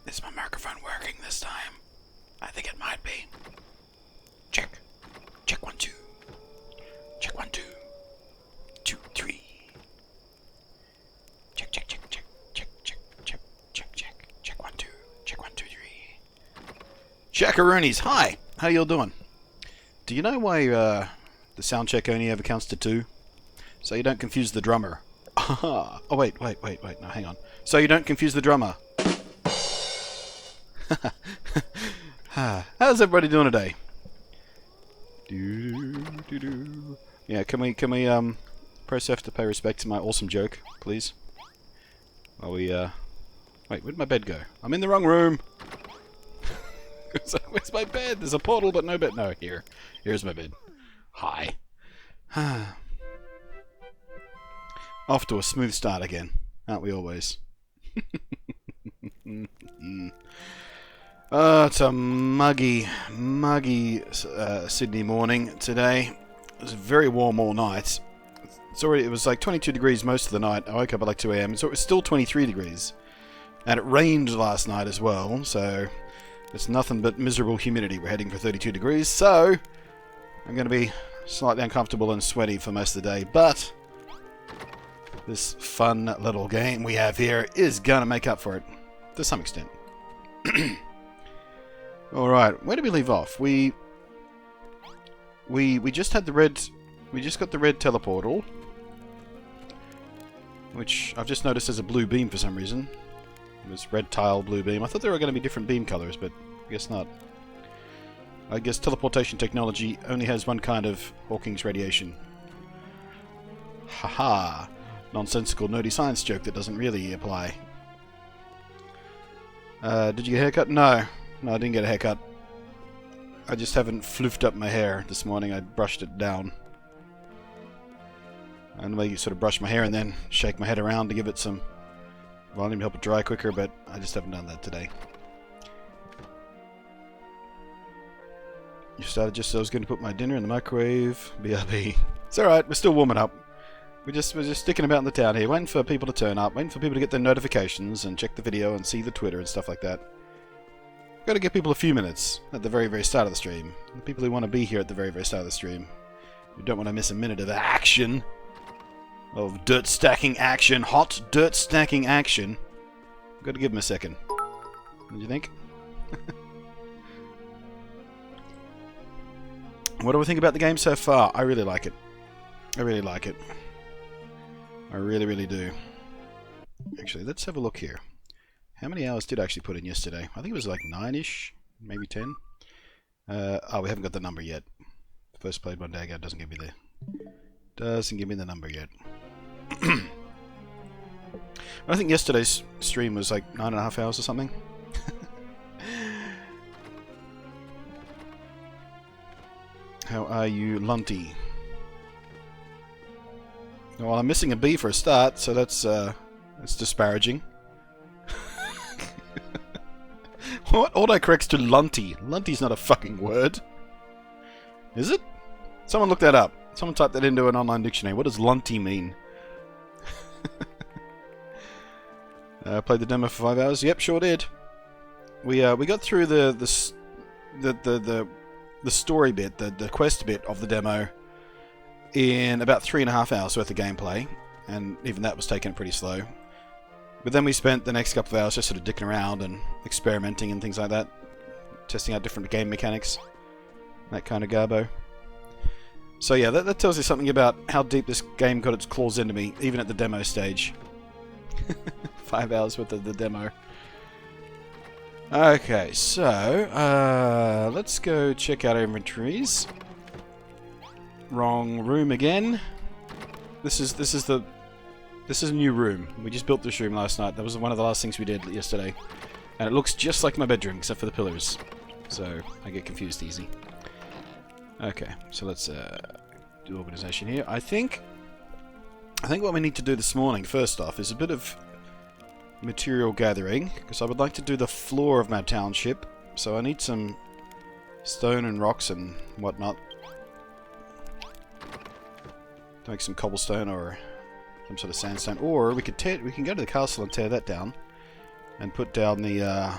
Is my microphone working this time? I think it might be. Check. Check 1, 2. Check 1, 2. 2, 3. Check, check, check, check, check, check, check, check, check. Check 1, 2. Check 1, 2, 3. Jackaroonies, hi! How y'all doing? Do you know why the sound check only ever counts to 2? So you don't confuse the drummer. Oh, wait. No, hang on. So you don't confuse the drummer. How's everybody doing today? Yeah, can we press F to pay respect to my awesome joke, please? While we wait, where'd my bed go? I'm in the wrong room. Where's my bed? There's a portal, but no bed. No, here's my bed. Hi. Off to a smooth start again, aren't we always? It's a muggy Sydney morning today. It was very warm all night. It was like 22 degrees most of the night. I woke up at like 2 a.m. So it was still 23 degrees. And it rained last night as well, so it's nothing but miserable humidity. We're heading for 32 degrees, so I'm going to be slightly uncomfortable and sweaty for most of the day. But this fun little game we have here is going to make up for it to some extent. Alright, where did we leave off? We just had the red... We just got the red teleportal, which I've just noticed as a blue beam for some reason. It was red tile, blue beam. I thought there were going to be different beam colors, but I guess not. I guess teleportation technology only has one kind of Hawking's radiation. Haha! Nonsensical, nerdy science joke that doesn't really apply. Did you get a haircut? No, I didn't get a haircut. I just haven't floofed up my hair this morning. I brushed it down. And I sort of brush my hair and then shake my head around to give it some volume to help it dry quicker, but I just haven't done that today. You started just as I was going to put my dinner in the microwave. BRB. It's alright, we're still warming up. We're just sticking about in the town here, waiting for people to turn up, waiting for people to get their notifications and check the video and see the Twitter and stuff like that. Got to give people a few minutes at the very, very start of the stream. The people who want to be here at the very, very start of the stream. Who don't want to miss a minute of action. Of dirt stacking action. Hot dirt stacking action. Got to give them a second. What do you think? What do we think about the game so far? I really like it. I really like it. I really, really do. Actually, let's have a look here. How many hours did I actually put in yesterday? I think it was like 9-ish, maybe 10. Oh, we haven't got the number yet. First played one day ago doesn't give me the number yet. I think yesterday's stream was like 9.5 hours or something. How are you, Lunty? Well, I'm missing a B for a start, so that's disparaging. What? Autocorrects to Lunty. Lunty's not a fucking word. Is it? Someone look that up. Someone type that into an online dictionary. What does Lunty mean? Played the demo for 5 hours. Yep, sure did. We got through the story bit, the quest bit of the demo in about 3.5 hours worth of gameplay, and even that was taken pretty slow. But then we spent the next couple of hours just sort of dicking around and experimenting and things like that, testing out different game mechanics, that kind of garbo. So yeah, that tells you something about how deep this game got its claws into me, even at the demo stage. 5 hours worth of the demo. Okay, so let's go check out our inventories. Wrong room again. This is a new room. We just built this room last night. That was one of the last things we did yesterday. And it looks just like my bedroom, except for the pillars. So, I get confused easy. Okay, so let's do organization here. I think what we need to do this morning, first off, is a bit of material gathering. Because I would like to do the floor of my township. So I need some stone and rocks and whatnot. To make some cobblestone or some sort of sandstone, or we can go to the castle and tear that down, and put down the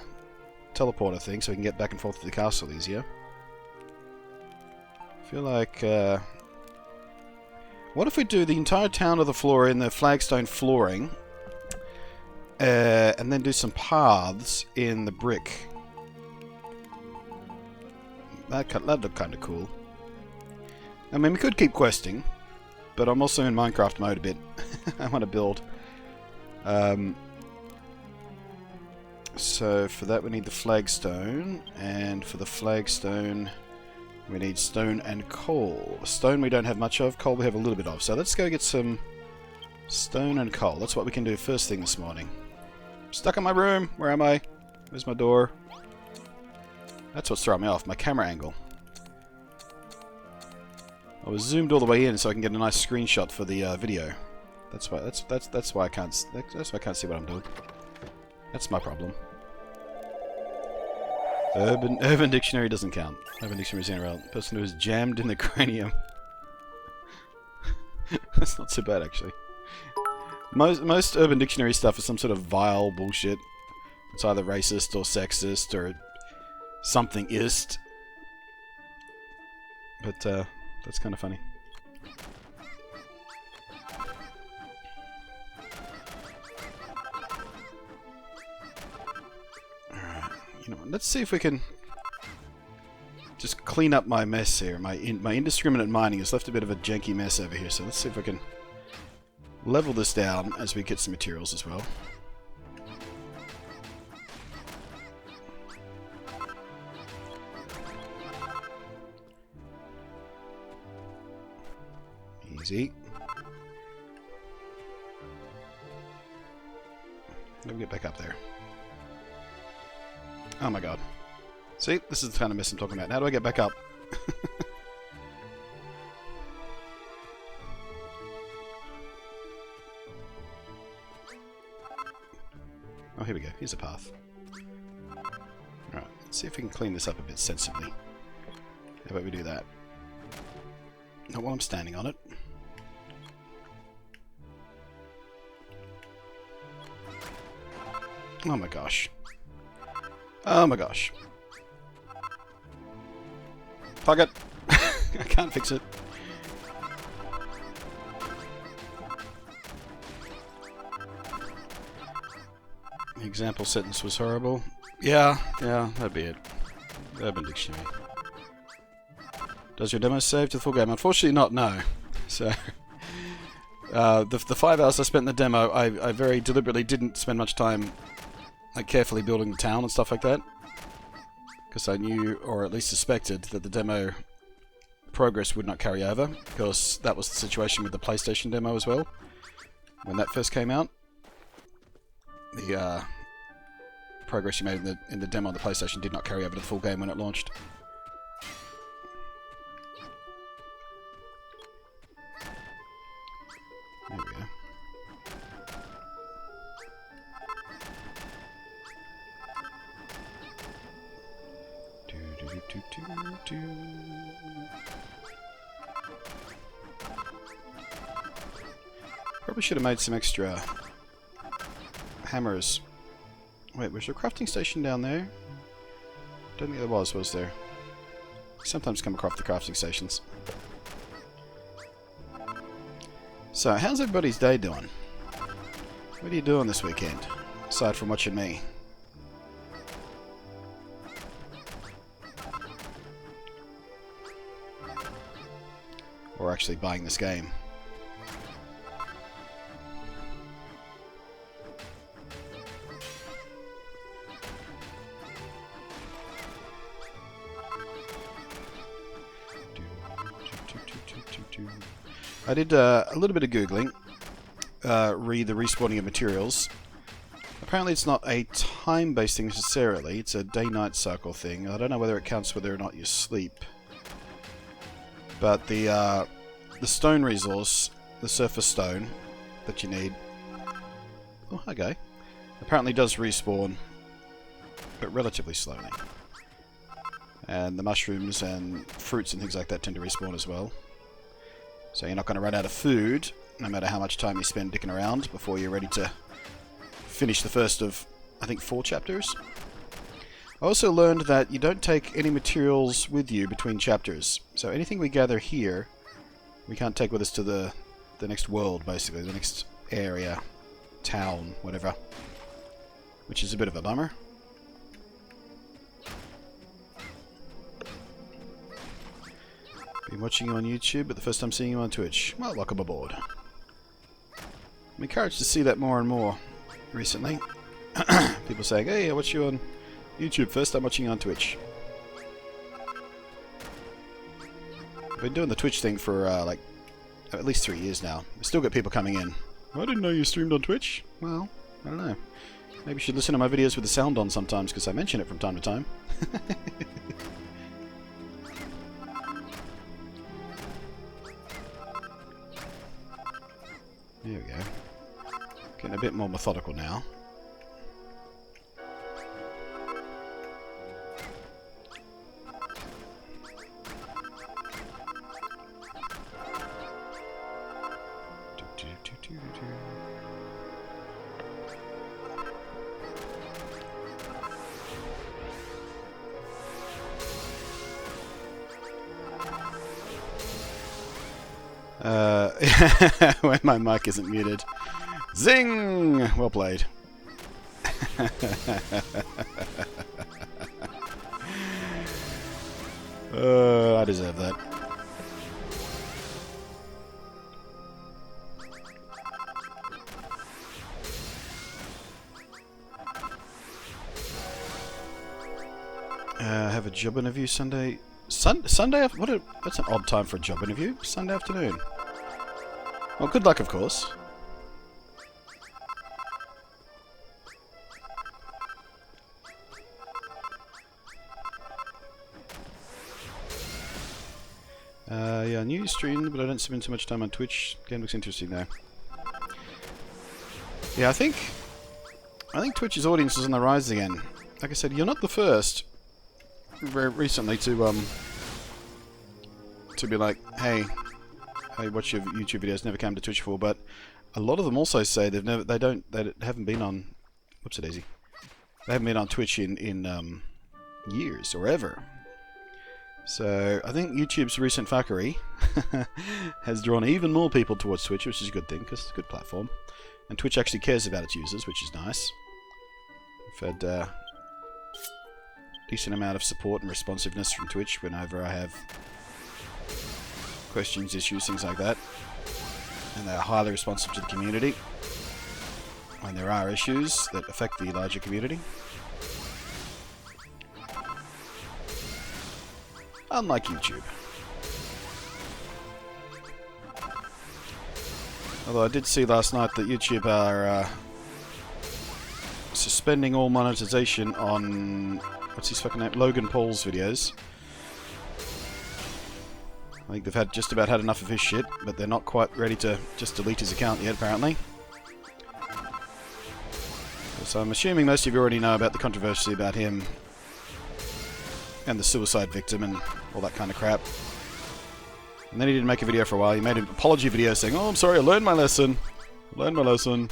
teleporter thing so we can get back and forth to the castle easier. I feel like... what if we do the entire town of the floor in the flagstone flooring, and then do some paths in the brick? That'd look kind of cool. I mean, we could keep questing, but I'm also in Minecraft mode a bit. I want to build. So for that we need the flagstone, and for the flagstone we need stone and coal. Stone we don't have much of, coal we have a little bit of. So let's go get some stone and coal. That's what we can do first thing this morning. I'm stuck in my room. Where am I? Where's my door? That's what's throwing me off, my camera angle. I was zoomed all the way in so I can get a nice screenshot for the video. That's why I can't see what I'm doing. That's my problem. Urban Dictionary doesn't count. Urban Dictionary is irrelevant. Person who is jammed in the cranium. That's not so bad, actually. Most Urban Dictionary stuff is some sort of vile bullshit. It's either racist or sexist or something-ist. But that's kind of funny. You know, let's see if we can just clean up my mess here. My indiscriminate mining has left a bit of a janky mess over here, so let's see if we can level this down as we get some materials as well. Easy. Let me get back up there. Oh my god. See? This is the kind of mess I'm talking about. How do I get back up? Oh, here we go. Here's a path. Alright, let's see if we can clean this up a bit sensibly. How about we do that? Not while I'm standing on it. Oh my gosh. Oh my gosh. Fuck it. I can't fix it. The example sentence was horrible. Yeah, that'd be it. Urban Dictionary. Does your demo save to the full game? Unfortunately not, no. So, the 5 hours I spent in the demo, I very deliberately didn't spend much time like carefully building the town and stuff like that. Because I knew, or at least suspected, that the demo progress would not carry over. Because that was the situation with the PlayStation demo as well. When that first came out. The progress you made in the demo on the PlayStation did not carry over to the full game when it launched. There we go. Probably should have made some extra hammers. Wait, was there a crafting station down there? Don't think there was there? Sometimes come across the crafting stations. So, how's everybody's day doing? What are you doing this weekend? Aside from watching me. Or actually buying this game. I did a little bit of Googling, read the respawning of materials. Apparently it's not a time-based thing necessarily, it's a day-night cycle thing. I don't know whether it counts whether or not you sleep. But the stone resource, the surface stone that you need... Oh, okay. Apparently does respawn, but relatively slowly. And the mushrooms and fruits and things like that tend to respawn as well. So you're not going to run out of food, no matter how much time you spend dicking around before you're ready to finish the first of, I think, 4 chapters. I also learned that you don't take any materials with you between chapters. So anything we gather here, we can't take with us to the next world, basically, the next area, town, whatever. Which is a bit of a bummer. Been watching you on YouTube, but the first time seeing you on Twitch. Well, welcome aboard. I'm encouraged to see that more and more recently. People saying, hey, I watch you on YouTube, first time watching you on Twitch. I've been doing the Twitch thing for like at least 3 years now. I still get people coming in. I didn't know you streamed on Twitch. Well, I don't know. Maybe you should listen to my videos with the sound on sometimes, because I mention it from time to time. There we go. Getting a bit more methodical now. When my mic isn't muted. Zing! Well played. I deserve that. Have a job interview Sunday. Sunday? That's an odd time for a job interview. Sunday afternoon. Well, good luck, of course. Yeah, new stream, but I don't spend too much time on Twitch. Game looks interesting though. Yeah, I think Twitch's audience is on the rise again. Like I said, you're not the first very recently to be like, hey, I watch your YouTube videos, never came to Twitch before, but a lot of them also say they haven't been on, whoops a daisy, they haven't been on Twitch in years or ever. So I think YouTube's recent fuckery has drawn even more people towards Twitch, which is a good thing because it's a good platform, and Twitch actually cares about its users, which is nice. I've had decent amount of support and responsiveness from Twitch whenever I have questions, issues, things like that. And they're highly responsive to the community when there are issues that affect the larger community. Unlike YouTube. Although I did see last night that YouTube are suspending all monetization on, what's his fucking name, Logan Paul's videos. I think they've just about had enough of his shit, but they're not quite ready to just delete his account yet, apparently. So I'm assuming most of you already know about the controversy about him and the suicide victim and all that kind of crap. And then he didn't make a video for a while. He made an apology video saying, oh, I'm sorry, I learned my lesson. I learned my lesson.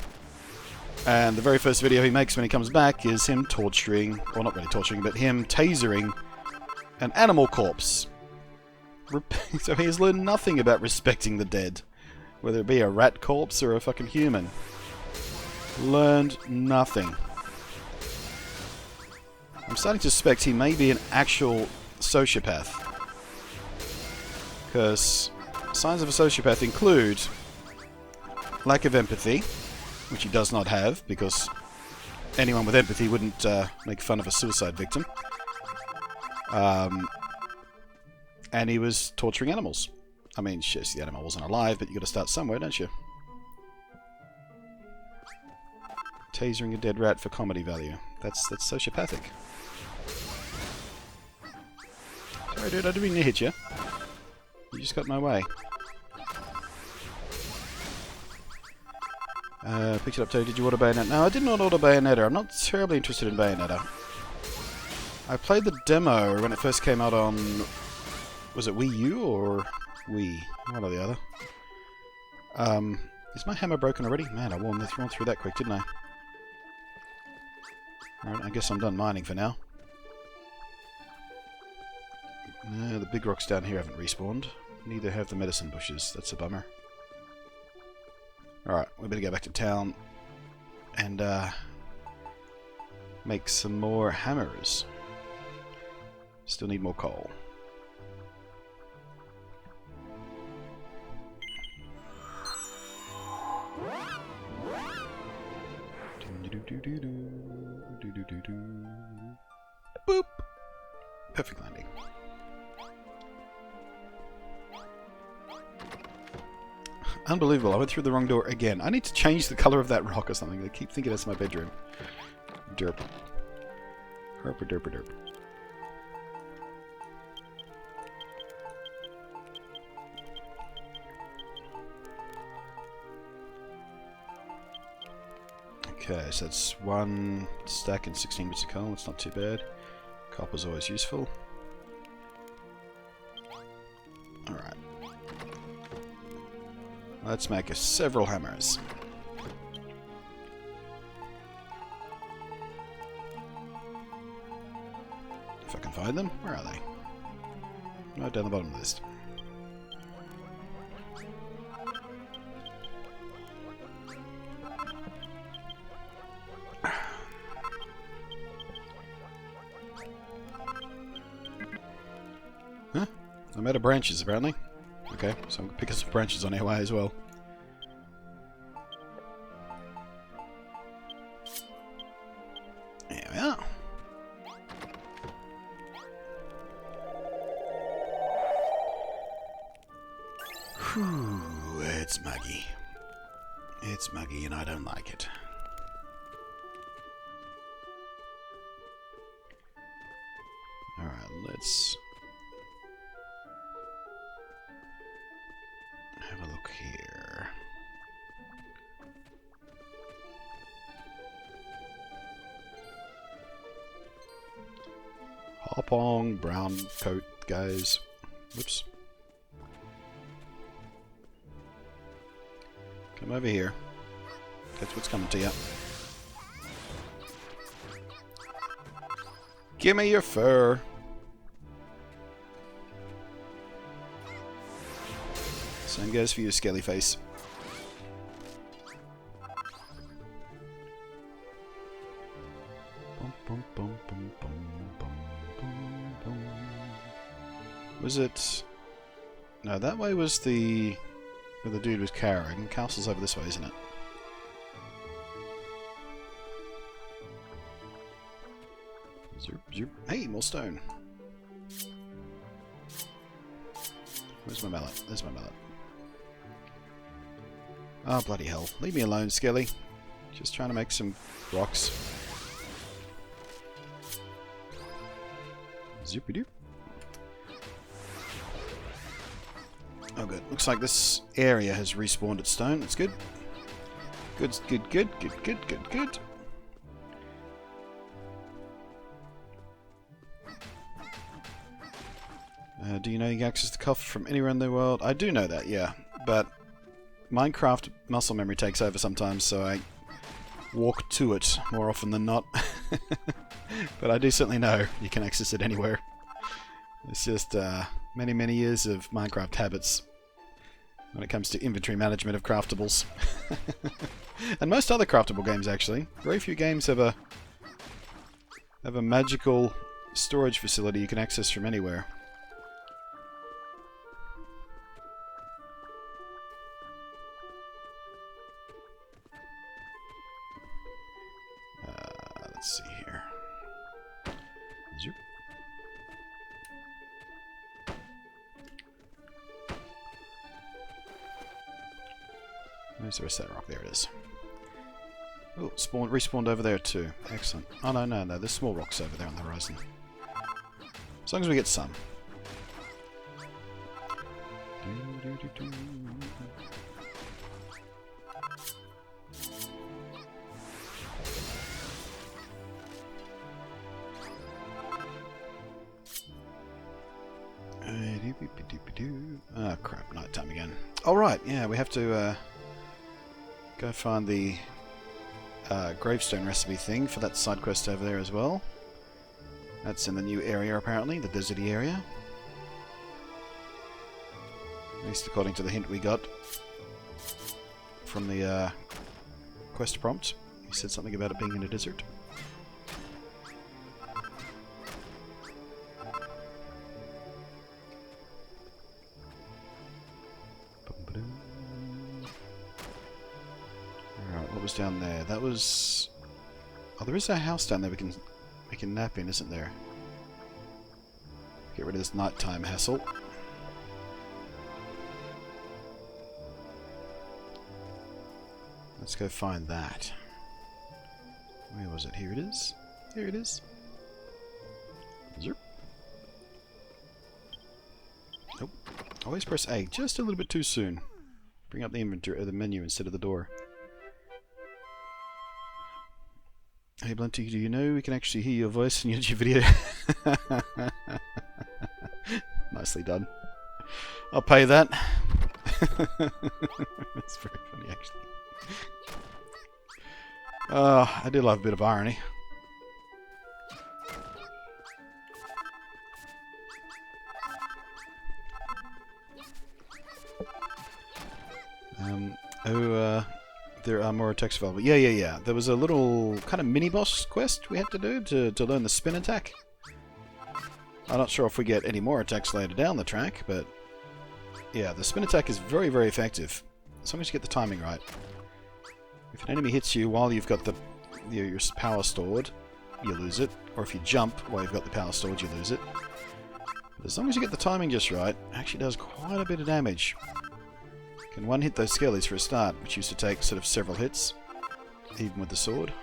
And the very first video he makes when he comes back is him torturing, or not really torturing, but him tasering an animal corpse. So he has learned nothing about respecting the dead. Whether it be a rat corpse or a fucking human. Learned nothing. I'm starting to suspect he may be an actual sociopath. Because signs of a sociopath include lack of empathy, which he does not have, because anyone with empathy wouldn't make fun of a suicide victim. And he was torturing animals. I mean, yes, the animal wasn't alive, but you got to start somewhere, don't you? Tasering a dead rat for comedy value. That's sociopathic. Sorry, dude, I didn't mean to hit you. You just got in my way. Picked it up today. Did you order Bayonetta? No, I did not order Bayonetta. I'm not terribly interested in Bayonetta. I played the demo when it first came out on... Was it Wii U or Wii? One or the other. Is my hammer broken already? Man, I won through that quick, didn't I? Alright, I guess I'm done mining for now. The big rocks down here haven't respawned. Neither have the medicine bushes. That's a bummer. Alright, we better go back to town and make some more hammers. Still need more coal. Boop! Perfect landing. Unbelievable, I went through the wrong door again. I need to change the colour of that rock or something. I keep thinking that's my bedroom. Derp. Herper derper derp. Okay, so that's 1 stack and 16 bits of coal. It's not too bad. Copper's always useful. Alright. Let's make several hammers. If I can find them. Where are they? Right down the bottom of the list. Huh? I'm out of branches, apparently. Okay, so I'm going to pick up some branches on our way as well. There we are. Whew, it's muggy. It's muggy and I don't like it. Alright, let's have a look here. Hop on, brown coat guys. Whoops. Come over here. That's what's coming to you. Give me your fur. Same goes for you, skelly face. Was it? No, that way was the where the dude was carrying. Castle's over this way, isn't it? Zoop, zoop. Hey, more stone. Where's my mallet? There's my mallet. Oh, bloody hell. Leave me alone, Skelly. Just trying to make some rocks. Zoopy-doop. Oh, good. Looks like this area has respawned its stone. That's good. Good, good, good, good, good, good, good. Do you know you can access the coffer from anywhere in the world? I do know that, yeah. But Minecraft muscle memory takes over sometimes, so I walk to it more often than not. But I do certainly know you can access it anywhere. It's just many, many years of Minecraft habits when it comes to inventory management of craftables. And most other craftable games, actually. Very few games have a magical storage facility you can access from anywhere. Let's see here. Zoop. Where's the rest of that rock? There it is. Oh, respawned over there too. Excellent. Oh no, no, no. There's small rocks over there on the horizon. As long as we get some. Oh crap, night time again. Alright, yeah, we have to go find the gravestone recipe thing for that side quest over there as well. That's in the new area apparently, the deserty area. At least according to the hint we got from the quest prompt. He said something about it being in a desert. Alright, what was down there? That was... Oh, there is a house down there we can nap in, isn't there? Get rid of this nighttime hassle. Let's go find that. Where was it? Here it is. Here it is. Zerp. Nope. Always press A just a little bit too soon. Bring up the inventory or the menu instead of the door. Hey BluntNate, do you know we can actually hear your voice in your YouTube video? Nicely done. I'll pay that. That's very funny, actually. I do love a bit of irony. There are more attacks available. Yeah. There was a little kind of mini-boss quest we had to do to learn the spin attack. I'm not sure if we get any more attacks later down the track, but yeah, the spin attack is very, very effective. As long as you get the timing right. If an enemy hits you while you've got your power stored, you lose it. Or if you jump while you've got the power stored, you lose it. But as long as you get the timing just right, it actually does quite a bit of damage. Can one hit those skellies for a start, which used to take sort of several hits, even with the sword.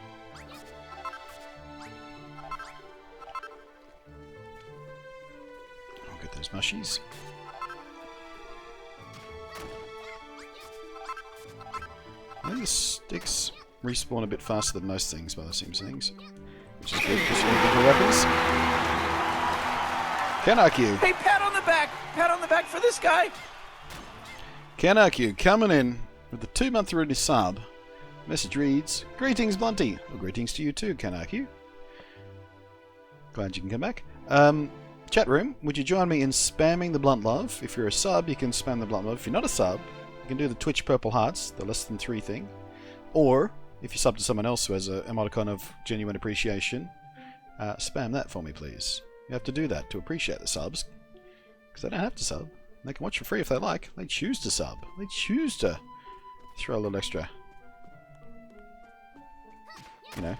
I'll get those mushies. I think the sticks respawn a bit faster than most things by the seams of things, which is good because you need bigger weapons. Kanakyu! Hey, pat on the back! Pat on the back for this guy! Kanakyu coming in with the 2-month rooted sub. Message reads, "Greetings, BluntNate." Well, greetings to you too, Kanakyu. Glad you can come back. Chat room, would you join me in spamming the blunt love? If you're a sub, you can spam the blunt love. If you're not a sub, you can do the Twitch purple hearts, the less than 3 thing. Or, if you sub to someone else who has a emoticon of genuine appreciation, spam that for me, please. You have to do that to appreciate the subs. Because they don't have to sub. They can watch for free if they like. They choose to sub. They choose to throw a little extra, you know,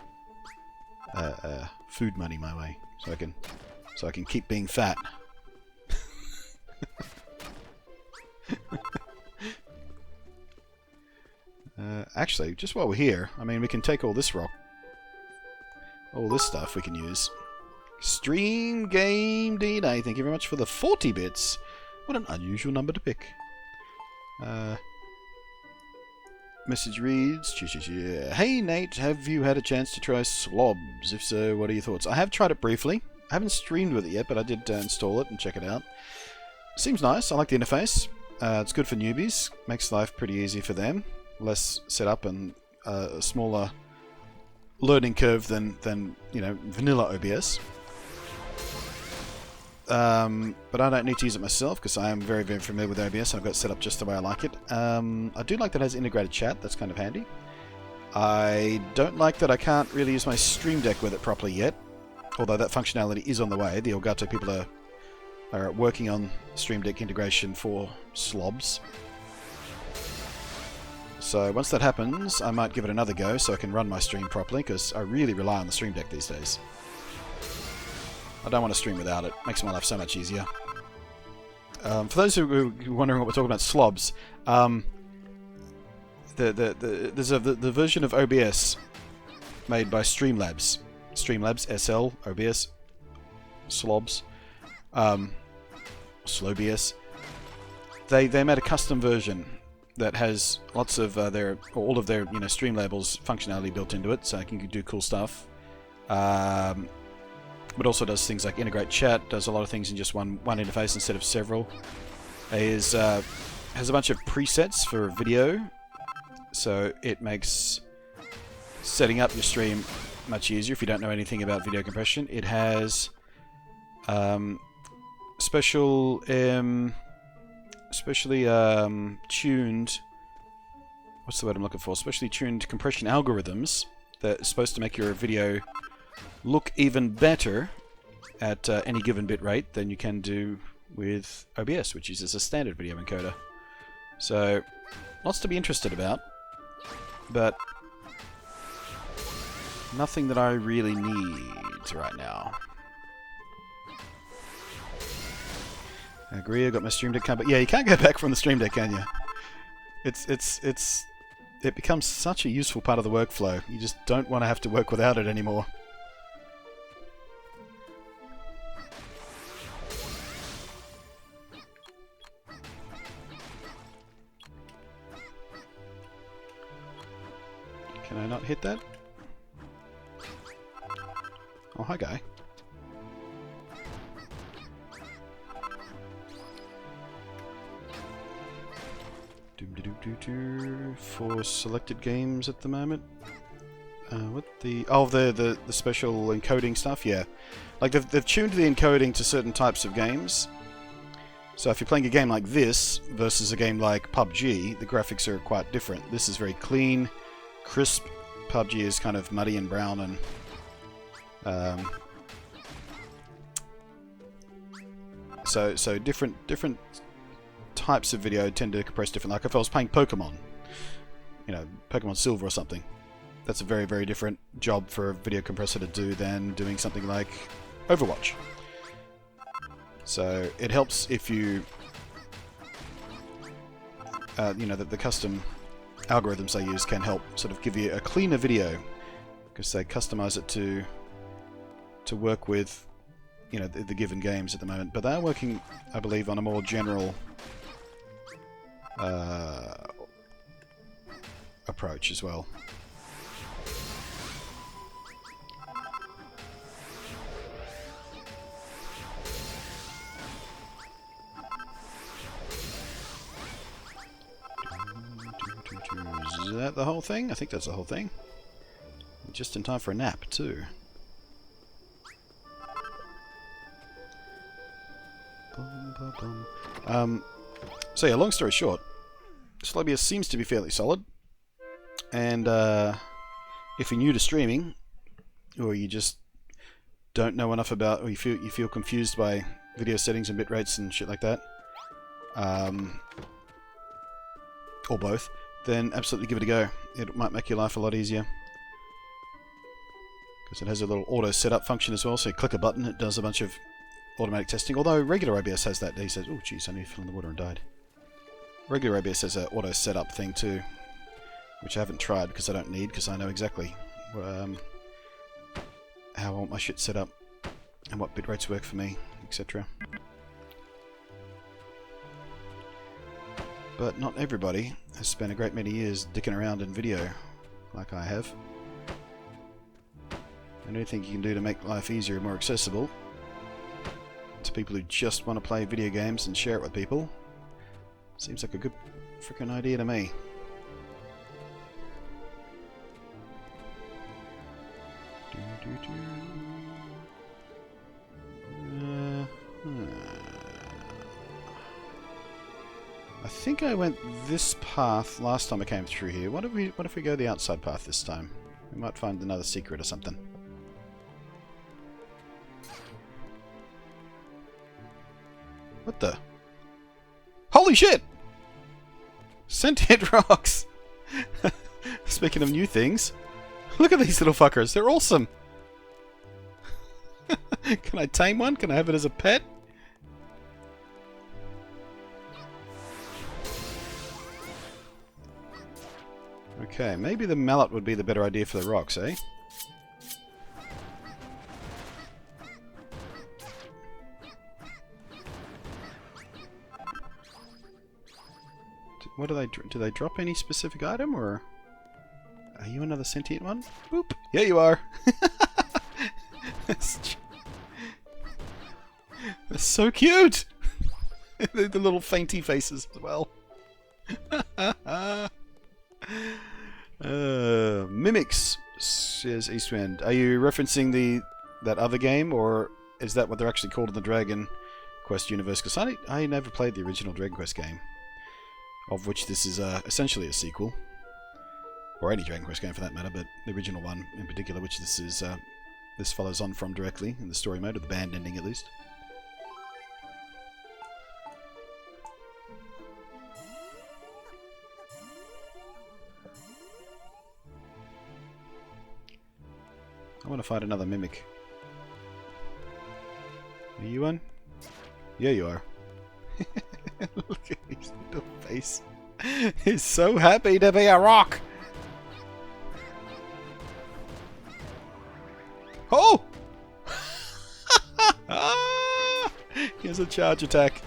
food money my way, so I can keep being fat. Actually, just while we're here, I mean, we can take all this rock, all this stuff we can use. Stream Game DNA, thank you very much for the 40 bits. What an unusual number to pick. Message reads, "Hey Nate, have you had a chance to try Slobs? If so, what are your thoughts?" I have tried it briefly. I haven't streamed with it yet, but I did install it and check it out. Seems nice. I like the interface. It's good for newbies. Makes life pretty easy for them. Less setup and a smaller learning curve than you know, vanilla OBS. But I don't need to use it myself because I am very, very familiar with OBS and I've got it set up just the way I like it. I do like that it has integrated chat. That's kind of handy. I don't like that I can't really use my Stream Deck with it properly yet, although that functionality is on the way. The Elgato people are working on Stream Deck integration for Slobs. So once that happens, I might give it another go so I can run my stream properly, because I really rely on the Stream Deck these days. I don't want to stream without it. Makes my life so much easier. For those who are wondering what we're talking about, Slobs, there's the version of OBS made by Streamlabs. Streamlabs, SL, OBS, Slobs, Slowbs. They made a custom version that has lots of all of their Streamlabs functionality built into it, so I can do cool stuff. But also does things like integrate chat, does a lot of things in just one interface instead of several. Has a bunch of presets for video, so it makes setting up your stream much easier if you don't know anything about video compression. It has special specially tuned... What's the word I'm looking for? Specially tuned compression algorithms that are supposed to make your video look even better at any given bit rate than you can do with OBS, which uses a standard video encoder. So, lots to be interested about, but nothing that I really need right now. I agree, I got my Stream Deck covered. Yeah, you can't go back from the Stream Deck, can you? It becomes such a useful part of the workflow. You just don't want to have to work without it anymore. Can I not hit that? Oh, hi, guy. For selected games at the moment. What the... Oh, the special encoding stuff? Yeah. Like, they've tuned the encoding to certain types of games. So if you're playing a game like this versus a game like PUBG, the graphics are quite different. This is very clean, crisp. PUBG is kind of muddy and brown and... So different types of video tend to compress different. Like if I was playing Pokemon, you know, Pokemon Silver or something, that's a very, very different job for a video compressor to do than doing something like Overwatch. So it helps if you, you know, that the custom algorithms they use can help sort of give you a cleaner video because they customize it to work with, you know, the given games at the moment. But they are working, I believe, on a more general approach as well. Is that the whole thing? I think that's the whole thing. Just in time for a nap, too. So yeah, long story short, Slobius seems to be fairly solid, and if you're new to streaming, or you just don't know enough about, or you feel confused by video settings and bit rates and shit like that, or both, then absolutely give it a go. It might make your life a lot easier. Because it has a little auto setup function as well, so you click a button, it does a bunch of automatic testing. Although regular OBS has that. He says, oh jeez, I nearly fell in the water and died. Regular OBS has an auto setup thing too, which I haven't tried because I don't need, because I know exactly how I want my shit set up and what bit rates work for me, etc. But not everybody has spent a great many years dicking around in video like I have. And anything you can do to make life easier and more accessible to people who just want to play video games and share it with people seems like a good freaking idea to me. I think I went this path last time I came through here. What if we go the outside path this time? We might find another secret or something. What the? Holy shit! Sentient rocks! Speaking of new things, look at these little fuckers. They're awesome! Can I tame one? Can I have it as a pet? Okay, maybe the mallet would be the better idea for the rocks, eh? What do they drop any specific item, or are you another sentient one? Boop. Yeah, you are. That's so cute. The little fainty faces as well. Mimics, says Eastwind. Are you referencing that other game, or is that what they're actually called in the Dragon Quest universe, because I never played the original Dragon Quest game, of which this is essentially a sequel, or any Dragon Quest game for that matter, but the original one in particular, which this follows on from directly in the story mode, or the band ending at least. I want to find another mimic. Are you one? Yeah, you are. Look at his little face. He's so happy to be a rock! Oh! He has a charge attack.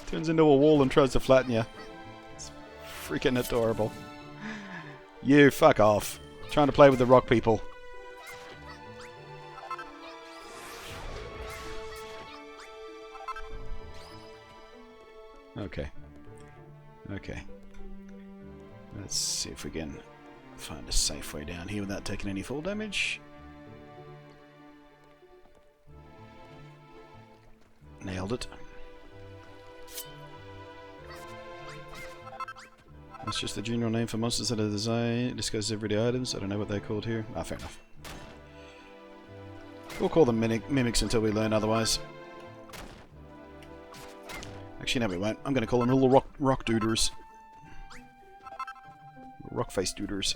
Turns into a wall and tries to flatten you. It's freaking adorable. You, fuck off. Trying to play with the rock people. Okay. Okay. Let's see if we can find a safe way down here without taking any fall damage. Nailed it. That's just the general name for monsters that are designed, disguised as everyday items. I don't know what they're called here. Ah, fair enough. We'll call them mimics until we learn otherwise. Actually, no, we won't. I'm going to call them little rock dooders. Rock face dooders.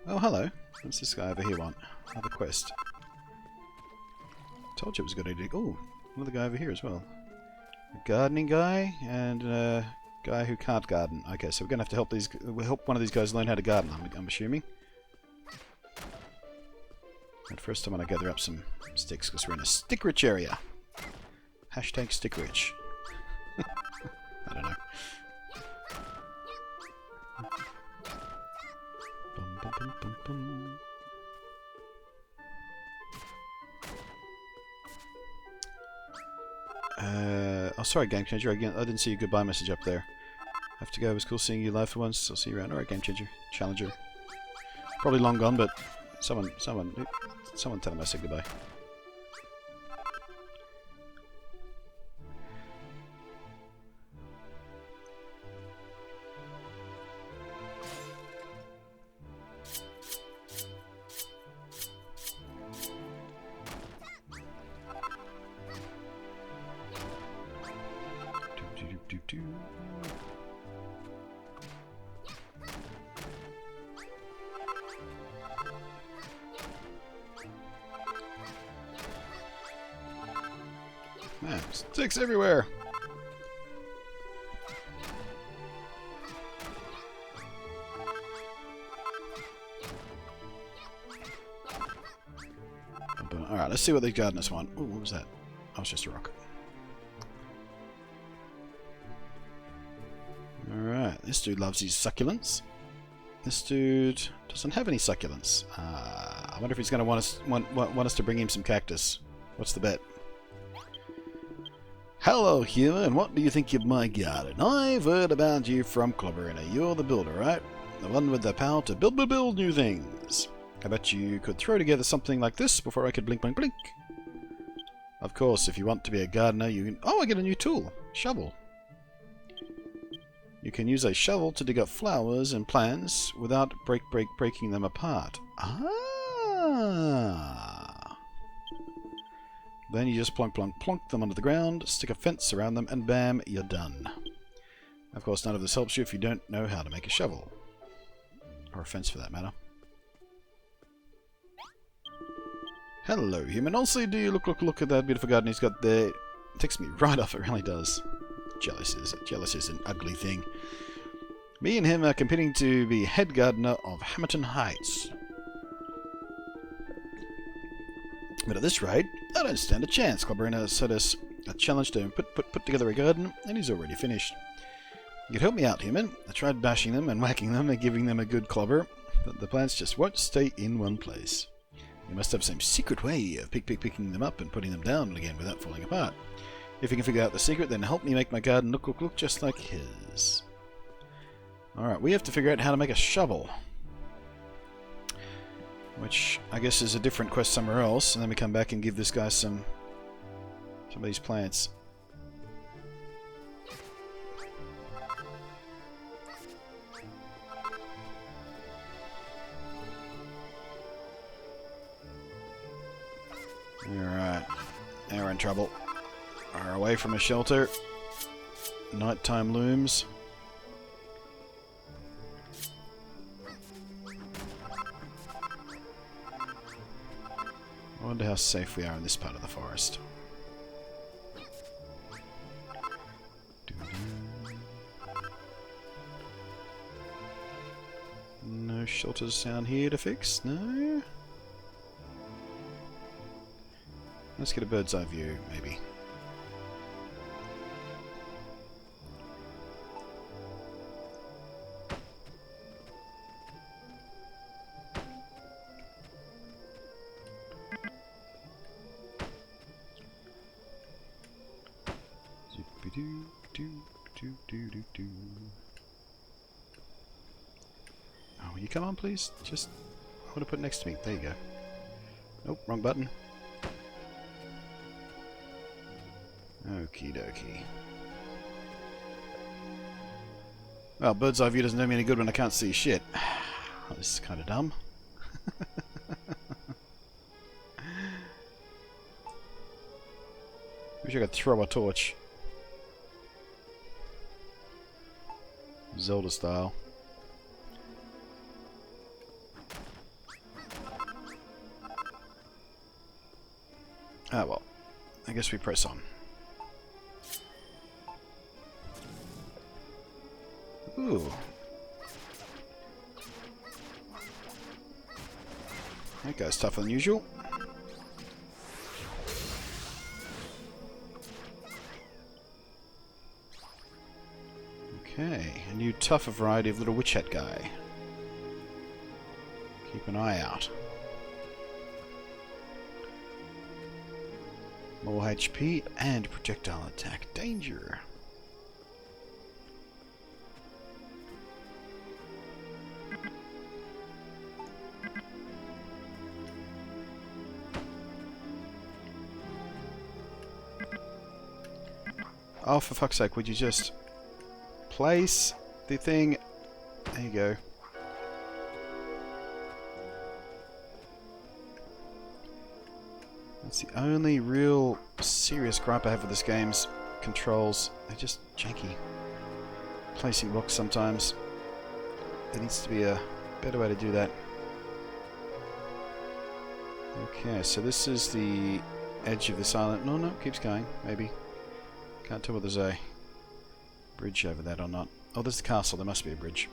Oh, hello. What's this guy over here want? Another quest. Told you it was a good idea. Oh, another guy over here as well. A gardening guy and a guy who can't garden. Okay, so we're going to have to help one of these guys learn how to garden, I'm assuming. And first I'm going to gather up some sticks because we're in a stick-rich area. Hashtag stick-rich. I don't know. Bum, bum, bum, bum, bum. Oh, sorry, Game Changer. Again, I didn't see your goodbye message up there. Have to go. It was cool seeing you live for once. I'll see you around. Alright, Game Changer. Challenger. Probably long gone, but someone tell him I said goodbye. Man, sticks everywhere! Alright, let's see what these gardeners want. Ooh, what was that? Oh, it's just a rock. Alright, this dude loves his succulents. This dude doesn't have any succulents. I wonder if he's going to want us to bring him some cactus. What's the bet? Hello, human. What do you think of my garden? I've heard about you from Clobberina. You're the builder, right? The one with the power to build new things. I bet you could throw together something like this before I could blink. Of course, if you want to be a gardener, you can... Oh, I get a new tool. Shovel. You can use a shovel to dig up flowers and plants without breaking them apart. Ah! Then you just plonk them under the ground, stick a fence around them, and bam, you're done. Of course, none of this helps you if you don't know how to make a shovel. Or a fence, for that matter. Hello, human. Also, do you look at that beautiful garden he's got there? It takes me right off, it really does. Jealous is an ugly thing. Me and him are competing to be head gardener of Hamilton Heights. But at this rate, I don't stand a chance. Clobberina set us a challenge to put together a garden, and he's already finished. You could help me out, human. I tried bashing them and whacking them and giving them a good clobber, but the plants just won't stay in one place. You must have some secret way of picking them up and putting them down again without falling apart. If you can figure out the secret, then help me make my garden look just like his. Alright, we have to figure out how to make a shovel. Which, I guess, is a different quest somewhere else, and then we come back and give this guy some some of these plants. Alright. Now we're in trouble. We're away from a shelter. Nighttime looms. I wonder how safe we are in this part of the forest. No shelters down here to fix? No? Let's get a bird's eye view, maybe. Oh, will you come on, please? Just, I want to put it next to me. There you go. Nope, wrong button. Okie dokie. Well, bird's eye view doesn't do me any good when I can't see shit. Oh, this is kind of dumb. Wish I could throw a torch. Zelda style. Ah well, I guess we press on. Ooh. That guy's tougher than usual. Okay, a new tougher variety of little witch hat guy. Keep an eye out. More HP and projectile attack. Danger! Oh, for fuck's sake, would you just place the thing? There you go. That's the only real serious gripe I have with this game's controls. They're just janky. Placing blocks sometimes. There needs to be a better way to do that. Okay, so this is the edge of this island. No, no, keeps going. Maybe. Can't tell whether there's a bridge over that or not. Oh, there's the castle. There must be a bridge.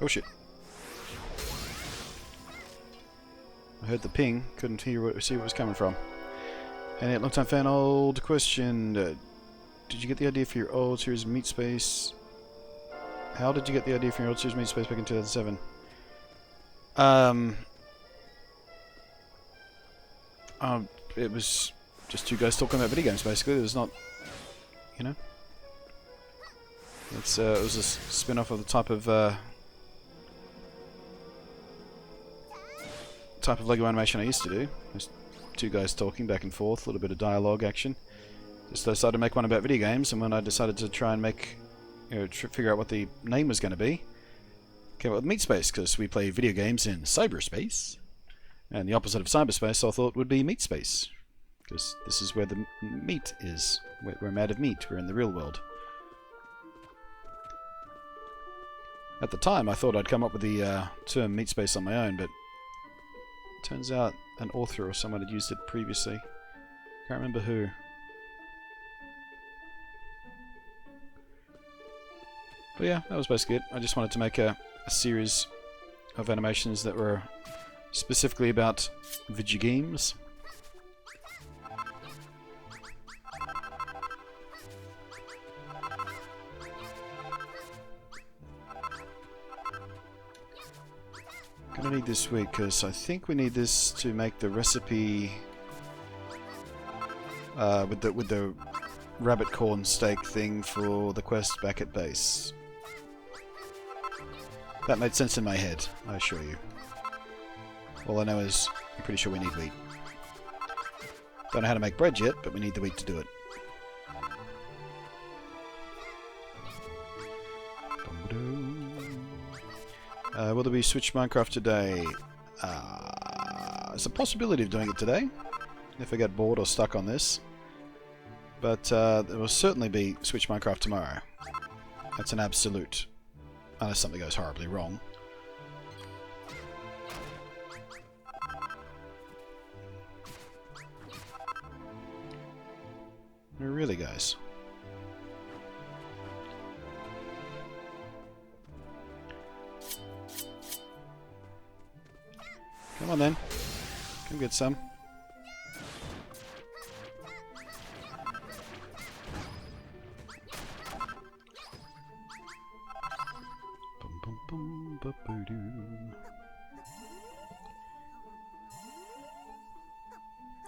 Oh shit. I heard the ping. Couldn't see where it was coming from. And it looked like an old question. Did you get the idea for your old series Meat Space? How did you get the idea for your old series Meat Space back in 2007? It was just two guys talking about video games, basically. It was not, you know. It was a spin-off of the type of Lego animation I used to do. Just two guys talking back and forth, a little bit of dialogue action. Just decided to make one about video games, and when I decided to try and make, figure out what the name was going to be, came up with Meat Space, because we play video games in cyberspace, and the opposite of cyberspace I thought would be meat space, because this is where the meat is. We're made of meat. We're in the real world. At the time, I thought I'd come up with the term meat space on my own, but turns out an author or someone had used it previously. Can't remember who. But yeah, that was basically it. I just wanted to make a series of animations that were specifically about video games. Gonna need this week because I think we need this to make the recipe with the rabbit corn steak thing for the quest back at base. That made sense in my head, I assure you. All I know is, I'm pretty sure we need wheat. Don't know how to make bread yet, but we need the wheat to do it. Will there be Switch Minecraft today? There's a possibility of doing it today, if I get bored or stuck on this. But there will certainly be Switch Minecraft tomorrow. That's an absolute. Unless something goes horribly wrong. Really, guys? Come on then. Come get some.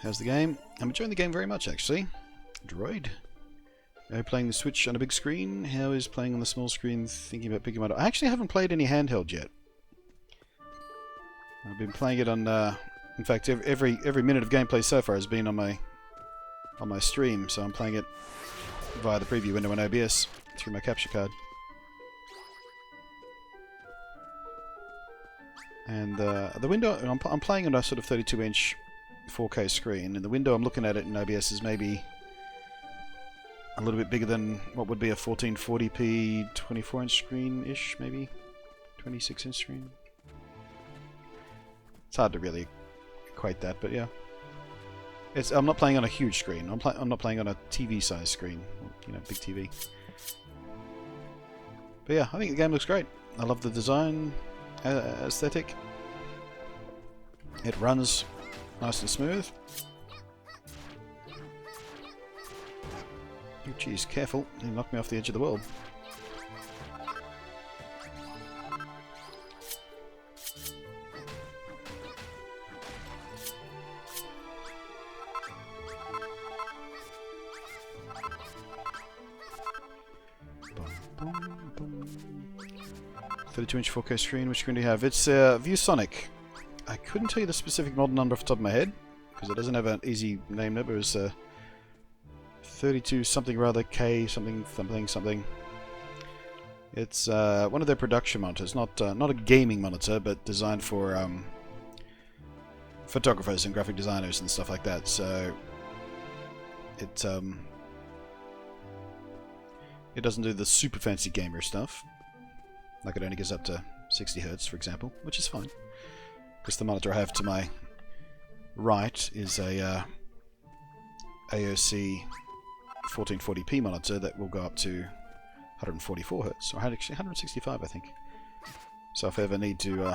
How's the game? I'm enjoying the game very much, actually. Droid. Are you playing the Switch on a big screen? How is playing on the small screen? Thinking about picking it up. I actually haven't played any handheld yet. I've been playing it on. In fact, every minute of gameplay so far has been on my stream, so I'm playing it via the preview window in OBS through my capture card. And the window I'm playing on a sort of 32-inch 4K screen, and the window I'm looking at it in OBS is maybe a little bit bigger than what would be a 1440p 24-inch screen-ish, maybe 26-inch screen. It's hard to really equate that, but yeah. I'm not playing on a huge screen. I'm not playing on a TV-sized screen, you know, big TV. But yeah, I think the game looks great. I love the design aesthetic. It runs nice and smooth. Oh jeez, careful. You knocked me off the edge of the world. Boom, boom, boom. 32-inch 4K screen, which screen do you have? It's ViewSonic. I couldn't tell you the specific model number off the top of my head, because it doesn't have an easy name number. It's 32 something rather K something something something. It's one of their production monitors, not a gaming monitor, but designed for photographers and graphic designers and stuff like that. So it doesn't do the super fancy gamer stuff. Like it only goes up to 60 Hz, for example, which is fine. Because the monitor I have to my right is a AOC 1440p monitor that will go up to 144 Hz, or actually 165, I think. So if I ever need to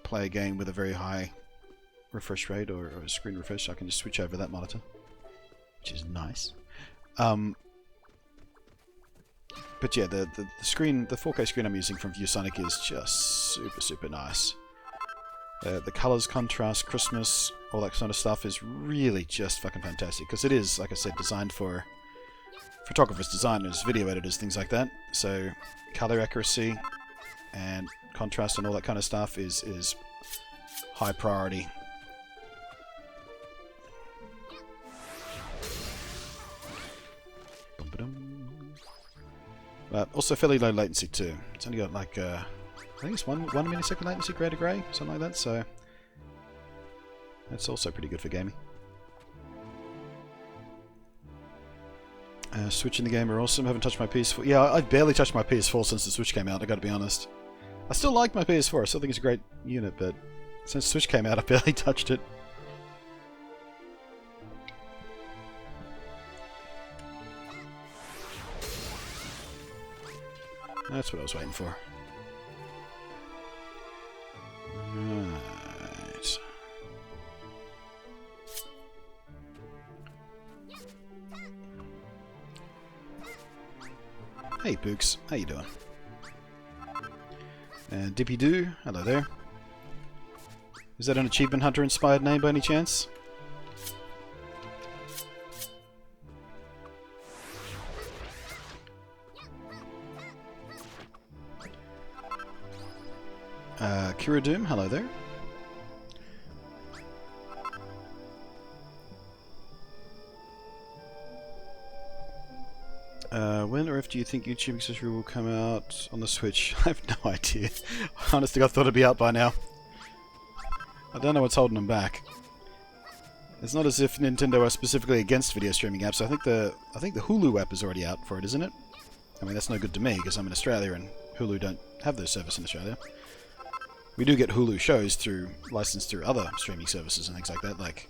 play a game with a very high refresh rate or a screen refresh, I can just switch over that monitor, which is nice. But yeah, the screen, the 4K screen I'm using from ViewSonic is just super nice. The colors, contrast, Christmas, all that sort of stuff is really just fucking fantastic. Because it is, like I said, designed for photographers, designers, video editors, things like that. So color accuracy and contrast and all that kind of stuff is high priority. But also fairly low latency too. It's only got like I think it's one millisecond latency grey to grey, something like that. So that's also pretty good for gaming. Switch and the game are awesome. Haven't touched my PS4. Yeah, I've barely touched my PS4 since the Switch came out. I got to be honest. I still like my PS4. I still think it's a great unit, but since the Switch came out, I've barely touched it. That's what I was waiting for. Right. Hey, Books. How you doing? Dippy Doo. Hello there. Is that an Achievement Hunter inspired name by any chance? Kira Doom, hello there. When or if do you think YouTube accessory will come out on the Switch? I have no idea. Honestly, I thought it'd be out by now. I don't know what's holding them back. It's not as if Nintendo are specifically against video streaming apps. I think the Hulu app is already out for it, isn't it? I mean, that's no good to me because I'm in Australia and Hulu don't have their service in Australia. We do get Hulu shows licensed through other streaming services and things like that, like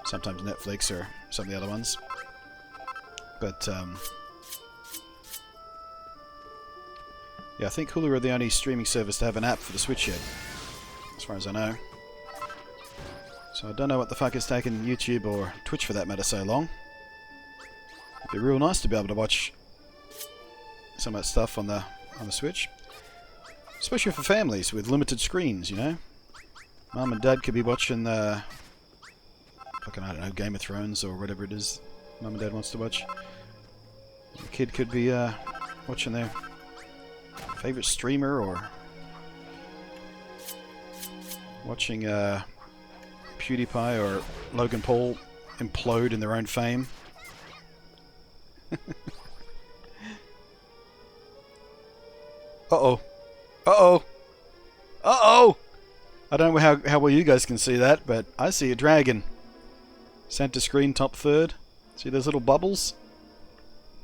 sometimes Netflix or some of the other ones. But yeah, I think Hulu are the only streaming service to have an app for the Switch yet, as far as I know. So I don't know what the fuck is taking YouTube or Twitch for that matter so long. It'd be real nice to be able to watch some of that stuff on the Switch, especially for families with limited screens. You know, Mum and Dad could be watching fucking, I don't know, Game of Thrones or whatever it is Mum and Dad wants to watch. The kid could be watching their favorite streamer or watching PewDiePie or Logan Paul implode in their own fame. Uh-oh. Uh-oh. Uh-oh! I don't know how well you guys can see that, but I see a dragon. Center screen, top third. See those little bubbles?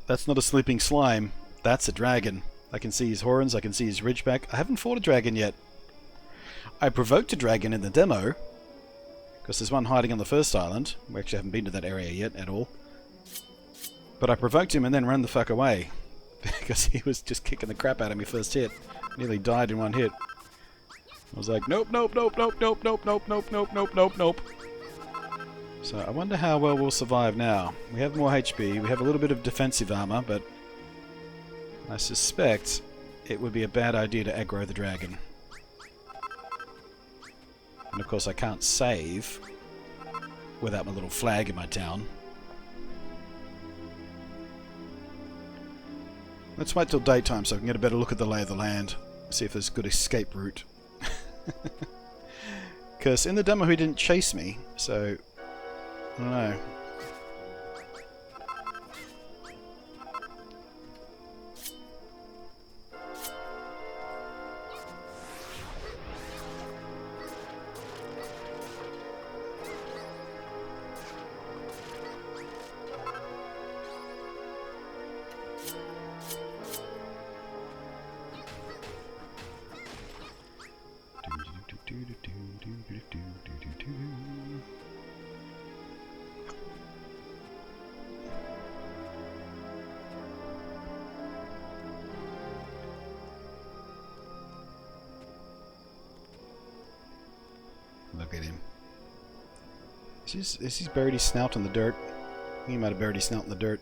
That's not a sleeping slime. That's a dragon. I can see his horns, I can see his ridgeback. I haven't fought a dragon yet. I provoked a dragon in the demo, because there's one hiding on the first island. We actually haven't been to that area yet at all. But I provoked him and then ran the fuck away. Because he was just kicking the crap out of me first hit. Nearly died in one hit. I was like, nope, nope, nope, nope, nope, nope, nope, nope, nope, nope, nope, nope. So I wonder how well we'll survive now. We have more HP, we have a little bit of defensive armor, but I suspect it would be a bad idea to aggro the dragon. And of course I can't save without my little flag in my town. Let's wait till daytime so I can get a better look at the lay of the land. See if there's a good escape route. Because in the demo he didn't chase me, so I don't know. Look at him. Is he buried his snout in the dirt? He might have buried his snout in the dirt.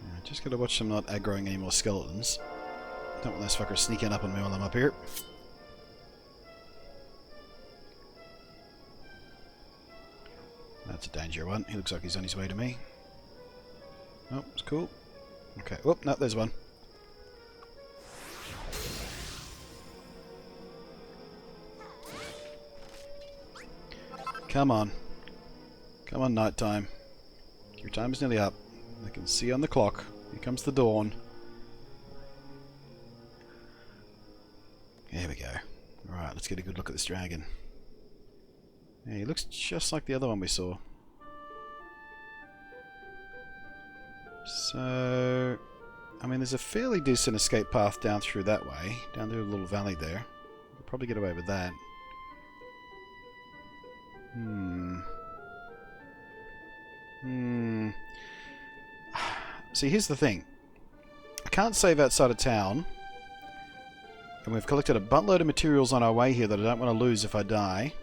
Yeah, just gotta watch them not aggroing any more skeletons. Don't want those fuckers sneaking up on me while I'm up here. That's a danger one. He looks like he's on his way to me. Oh, it's cool. Okay. Whoop, no, there's one. Come on. Come on, night time. Your time is nearly up. I can see on the clock. Here comes the dawn. There we go. Alright, let's get a good look at this dragon. Yeah, he looks just like the other one we saw. So, I mean, there's a fairly decent escape path down through that way. Down through a little valley there. We'll probably get away with that. See, here's the thing. I can't save outside of town. And we've collected a buttload of materials on our way here that I don't want to lose if I die.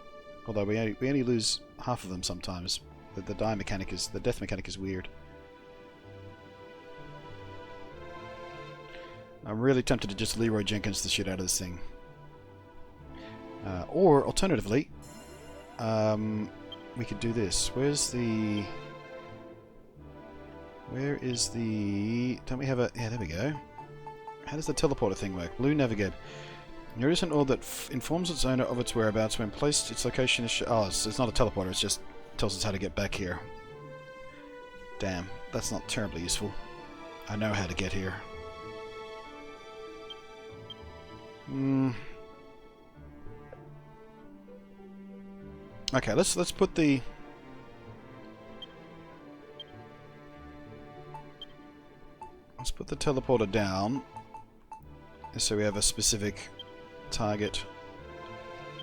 Although we only lose half of them sometimes. The death mechanic is weird. I'm really tempted to just Leroy Jenkins the shit out of this thing. Or, alternatively, we could do this. Where is the... Don't we have a... Yeah, there we go. How does the teleporter thing work? Blue Navigate. There is an orb that informs its owner of its whereabouts when placed. Its location is... oh, it's not a teleporter. It just tells us how to get back here. Damn, that's not terribly useful. I know how to get here. Okay, let's put the... let's put the teleporter down, so we have a specific target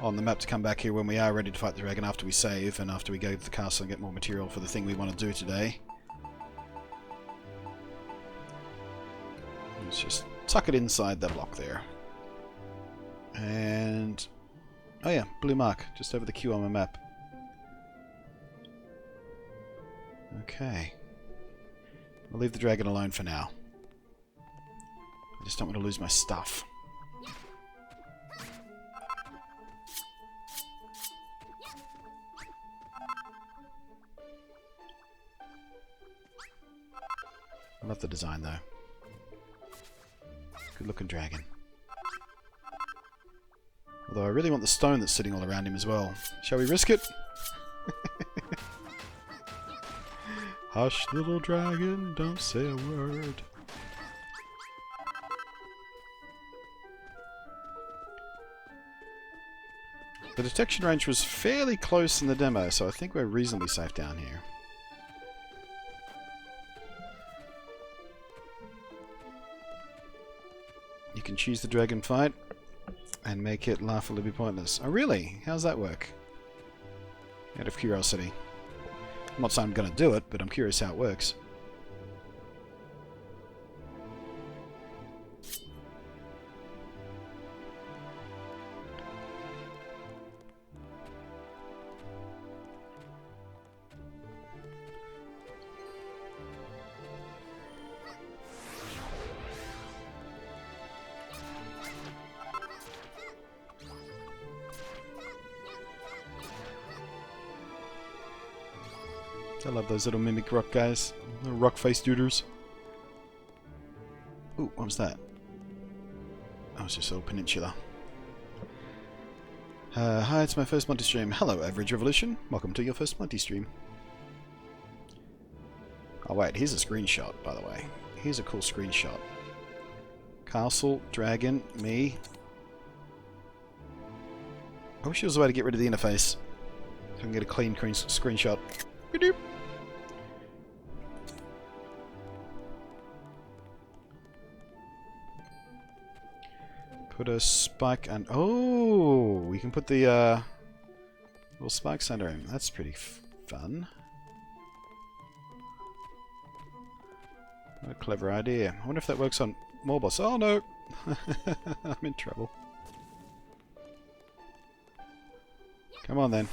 on the map to come back here when we are ready to fight the dragon after we save and after we go to the castle and get more material for the thing we want to do today. Let's just tuck it inside the block there. And... oh yeah, blue mark, just over the Q on my map. Okay. I'll leave the dragon alone for now. I just don't want to lose my stuff. I love the design though. Good looking dragon. Although I really want the stone that's sitting all around him as well. Shall we risk it? Hush, little dragon, don't say a word. The detection range was fairly close in the demo, so I think we're reasonably safe down here. You can choose the dragon fight and make it laughably be pointless. Oh really? How's that work? Out of curiosity. I'm not saying I'm going to do it, but I'm curious how it works. I love those little mimic rock guys. Little rock face duders. Ooh, what was that? Oh, it's just a little peninsula. Hi, it's my first Monty stream. Hello, Average Revolution. Welcome to your first Monty stream. Oh wait, here's a screenshot, by the way. Here's a cool screenshot. Castle, dragon, me. I wish there was a way to get rid of the interface. So I can get a clean screenshot. Ba-doop. Put a spike and oh, we can put the little spikes under him. That's pretty fun. What a clever idea. I wonder if that works on mobiles. Oh no, I'm in trouble. Come on then.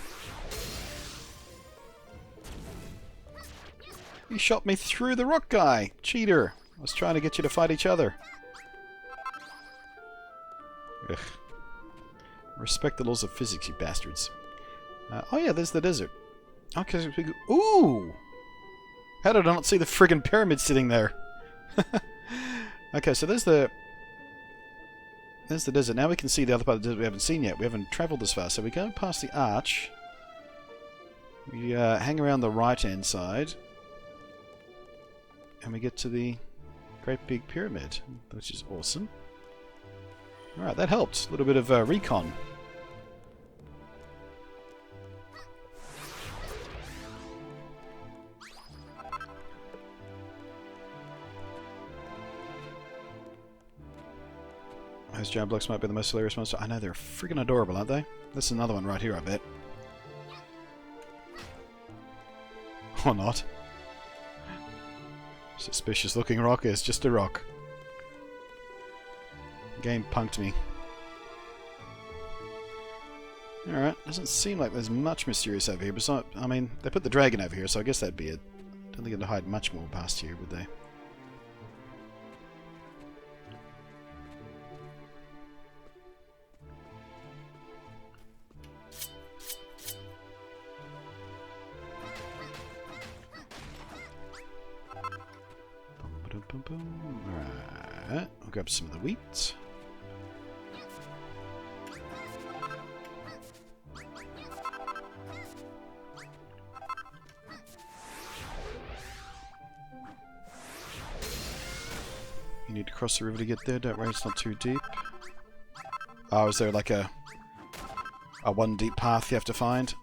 You shot me through the rock guy, cheater. I was trying to get you to fight each other. Ugh. Respect the laws of physics, you bastards. Oh yeah, there's the desert. Okay, ooh! How did I not see the friggin' pyramid sitting there? Okay, so there's the desert. Now we can see the other part of the desert we haven't seen yet. We haven't travelled this far, so we go past the arch. We hang around the right-hand side. And we get to the great big pyramid, which is awesome. Alright, that helped. A little bit of recon. Those giant blocks might be the most hilarious monster. I know, they're freaking adorable, aren't they? This is another one right here, I bet. Or not. Suspicious looking rock is just a rock. The game punked me. Alright, doesn't seem like there's much mysterious over here. Besides, I mean, they put the dragon over here, so I guess that'd be it. Don't think they'd hide much more past here, would they? Alright. Alright, I'll grab some of the wheat. You need to cross the river to get there, don't worry, it's not too deep. Oh, is there like a one deep path you have to find?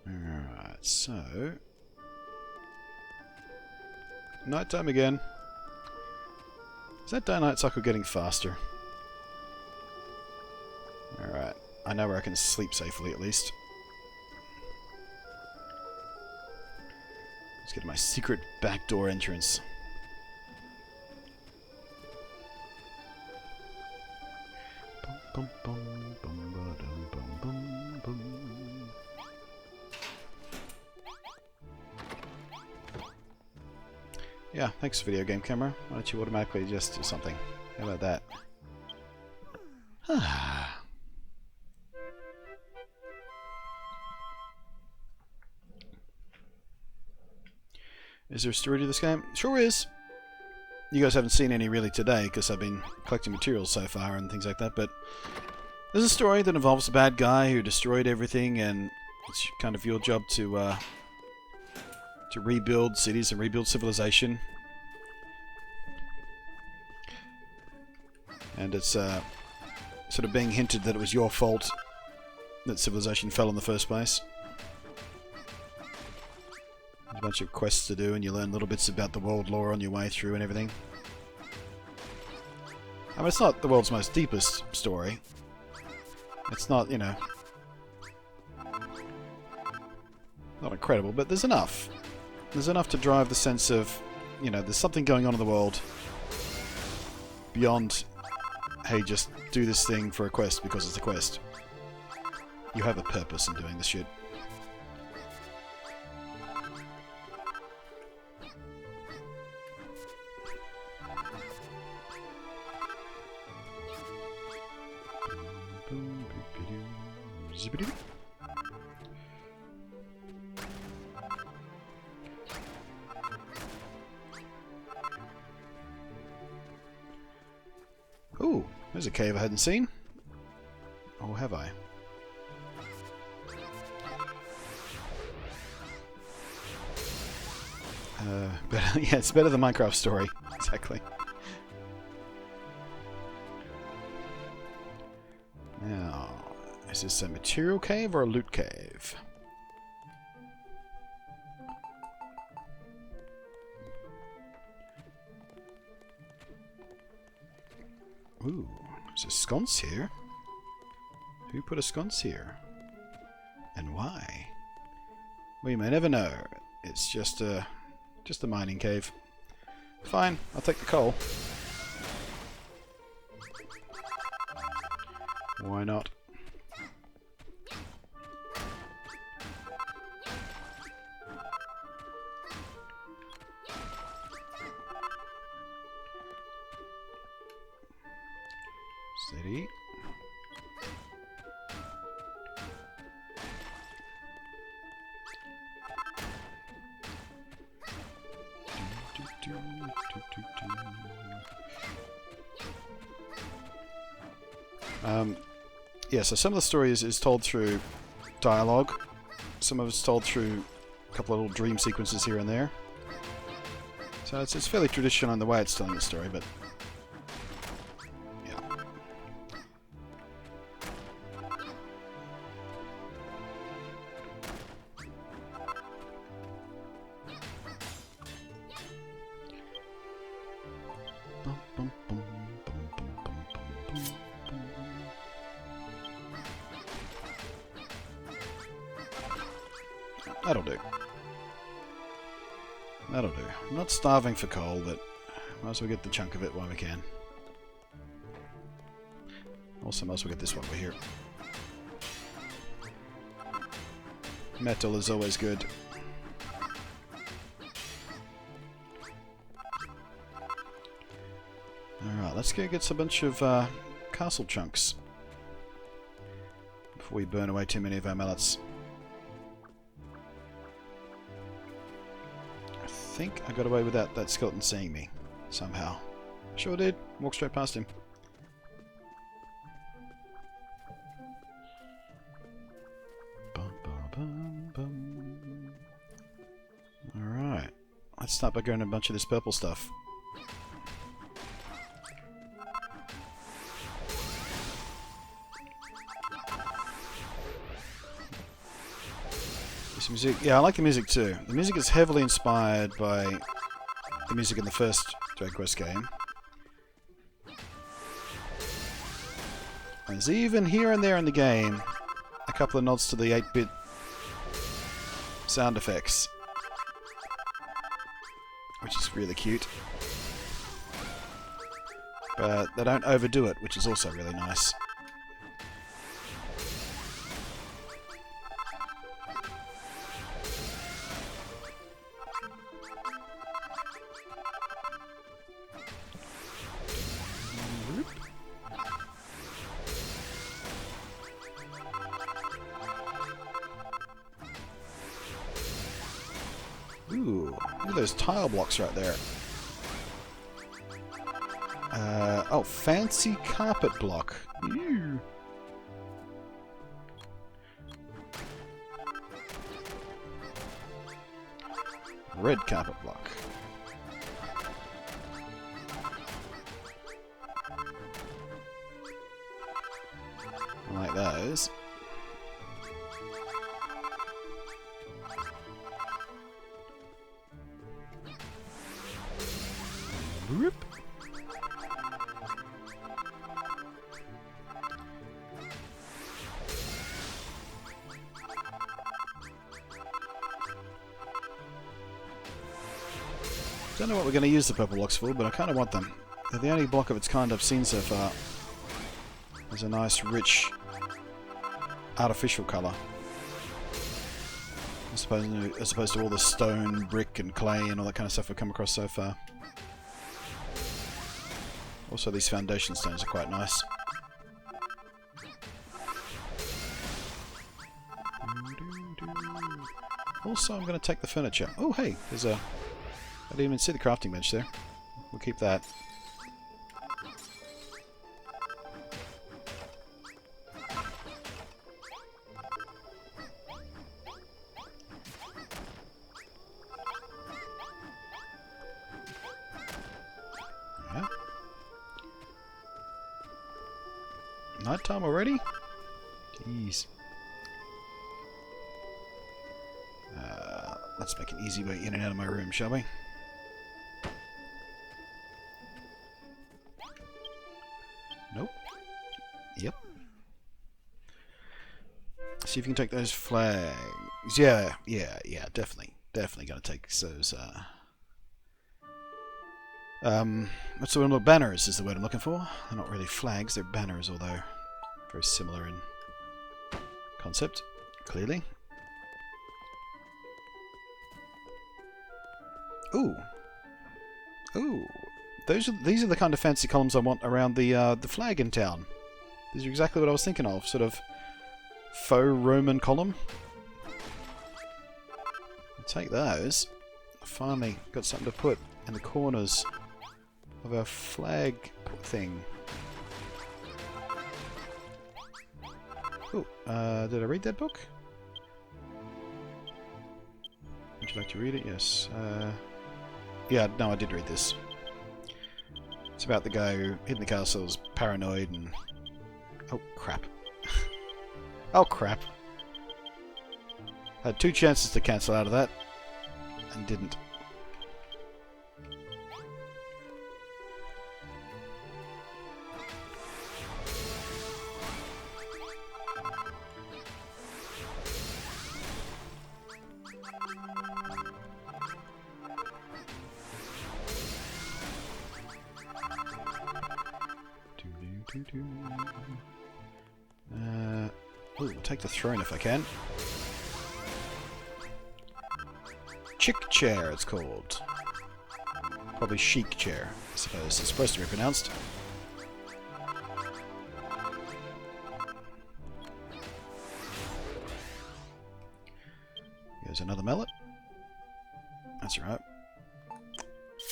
Alright, so... nighttime again. Is that daylight cycle getting faster? Alright, I know where I can sleep safely at least. Let's get to my secret backdoor entrance. Bum, bum, bum, ba-dum, bum, bum, bum. Yeah, thanks video game camera. Why don't you automatically just do something? How about that? Is there a story to this game? Sure is. You guys haven't seen any really today because I've been collecting materials so far and things like that, but there's a story that involves a bad guy who destroyed everything, and it's kind of your job to rebuild cities and rebuild civilization. And it's sort of being hinted that it was your fault that civilization fell in the first place. There's a bunch of quests to do, and you learn little bits about the world lore on your way through and everything. I mean, it's not the world's most deepest story. It's not, you know, not incredible, but there's enough. There's enough to drive the sense of, you know, there's something going on in the world beyond, hey, just do this thing for a quest because it's a quest. You have a purpose in doing this shit. Zippity. Ooh, there's a cave I hadn't seen. Or have I? Better, yeah, it's better than Minecraft story. Exactly. Now, is this a material cave or a loot cave? Ooh, there's a sconce here. Who put a sconce here? And why? We may never know. It's just a mining cave. Fine, I'll take the coal. Why not? Steady. Yeah, so some of the story is told through dialogue. Some of it's told through a couple of little dream sequences here and there. So it's fairly traditional in the way it's telling the story, but yeah. Bum, bum, bum, bum, bum, bum, bum, bum, bum. That'll do. That'll do. I'm not starving for coal, but might as well get the chunk of it while we can. Also, might as well get this while we're here. Metal is always good. Alright, let's go get a bunch of castle chunks before we burn away too many of our mallets. I think I got away without that skeleton seeing me somehow. Sure did. Walked straight past him. Alright. Let's start by going to a bunch of this purple stuff. This music, yeah, I like the music too. The music is heavily inspired by the music in the first Dragon Quest game. There's even here and there in the game a couple of nods to the 8-bit sound effects, which is really cute. But they don't overdo it, which is also really nice. Ooh, look at those tile blocks right there. Oh, fancy carpet block. Ew. Red carpet block. I like those. Whoop. Don't know what we're going to use the purple blocks for, but I kind of want them. They're the only block of its kind I've seen so far. There's a nice, rich, artificial colour. As opposed to all the stone, brick, and clay and all that kind of stuff we've come across so far. Also, these foundation stones are quite nice. Also, I'm going to take the furniture. Oh, hey, there's a... I didn't even see the crafting bench there. We'll keep that. Yeah. Nighttime already? Jeez. Let's make an easy way in and out of my room, shall we? Nope. Yep. See if you can take those flags. Yeah, definitely. Definitely gonna take those, what's the word? Banners is the word I'm looking for. They're not really flags, they're banners, although very similar in concept, clearly. Ooh. Ooh. These are the kind of fancy columns I want around the flag in town. These are exactly what I was thinking of. Sort of faux Roman column. I'll take those. Finally got something to put in the corners of our flag thing. Ooh, did I read that book? Would you like to read it? Yes. Yeah, no, I did read this. It's about the guy who hid in the castle, was paranoid and... Oh, crap. Oh, crap. I had 2 chances to cancel out of that, and didn't. Ooh, take the throne if I can. Chick chair, it's called. Probably chic chair, I suppose it's supposed to be pronounced. Here's another mallet. That's right.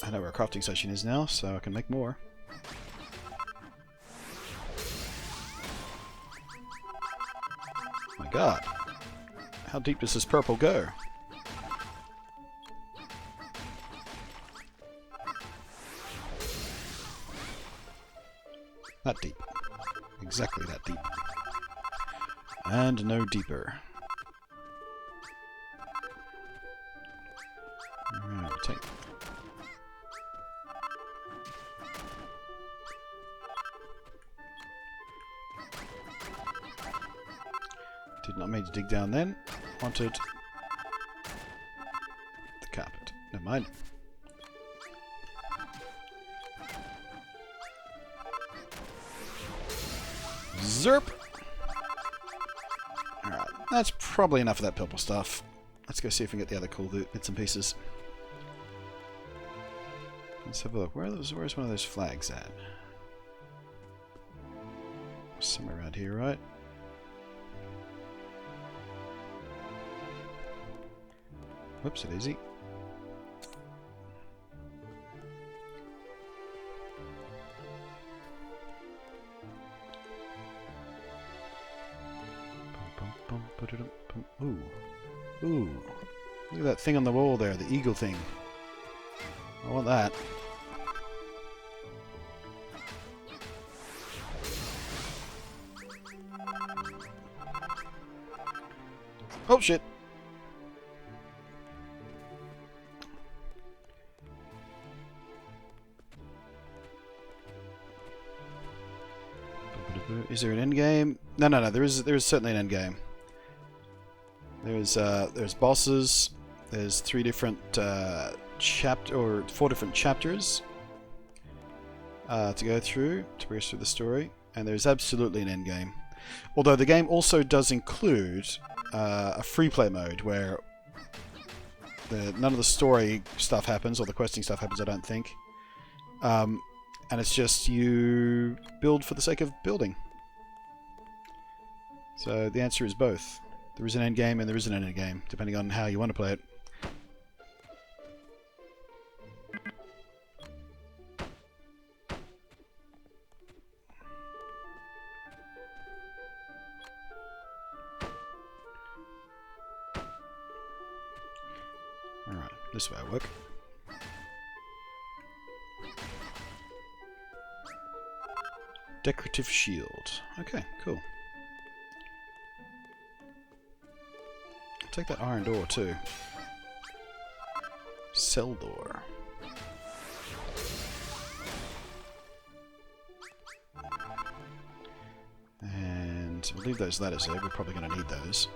I know where a crafting station is now, so I can make more. My god. How deep does this purple go? That deep. Exactly that deep. And no deeper. Alright, we'll take... Did not mean to dig down then. Wanted the carpet. Never mind. Zerp! Alright, that's probably enough of that purple stuff. Let's go see if we can get the other cool bits and pieces. Let's have a look. Where's one of those flags at? Somewhere around here, right? Whoops, it easy. Ooh. Ooh. Look at that thing on the wall there, the eagle thing. I want that. Oh shit! Is there an end game? No. There is certainly an end game. There's bosses. There's 4 different chapters to go through to progress through the story, and there's absolutely an end game. Although the game also does include a free play mode where none of the story stuff happens, or the questing stuff happens. I don't think. And it's just you build for the sake of building. So the answer is both. There is an end game and there isn't an end game, depending on how you want to play it. Alright, this way I work. Decorative shield. Okay, cool. I'll take that iron door too. Cell door. And we'll leave those ladders there. We're probably going to need those.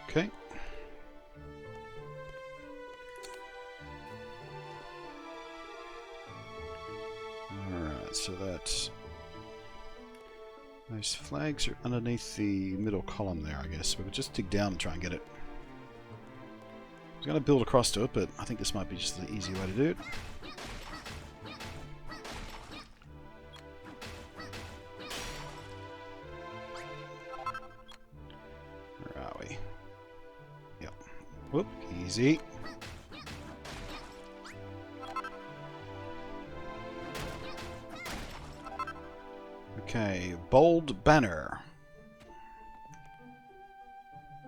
Okay. Alright, so that's... Those flags are underneath the middle column there, I guess. We'll just dig down and try and get it. I was going to build across to it, but I think this might be just the easy way to do it. Where are we? Yep. Whoop, easy. Okay, bold banner.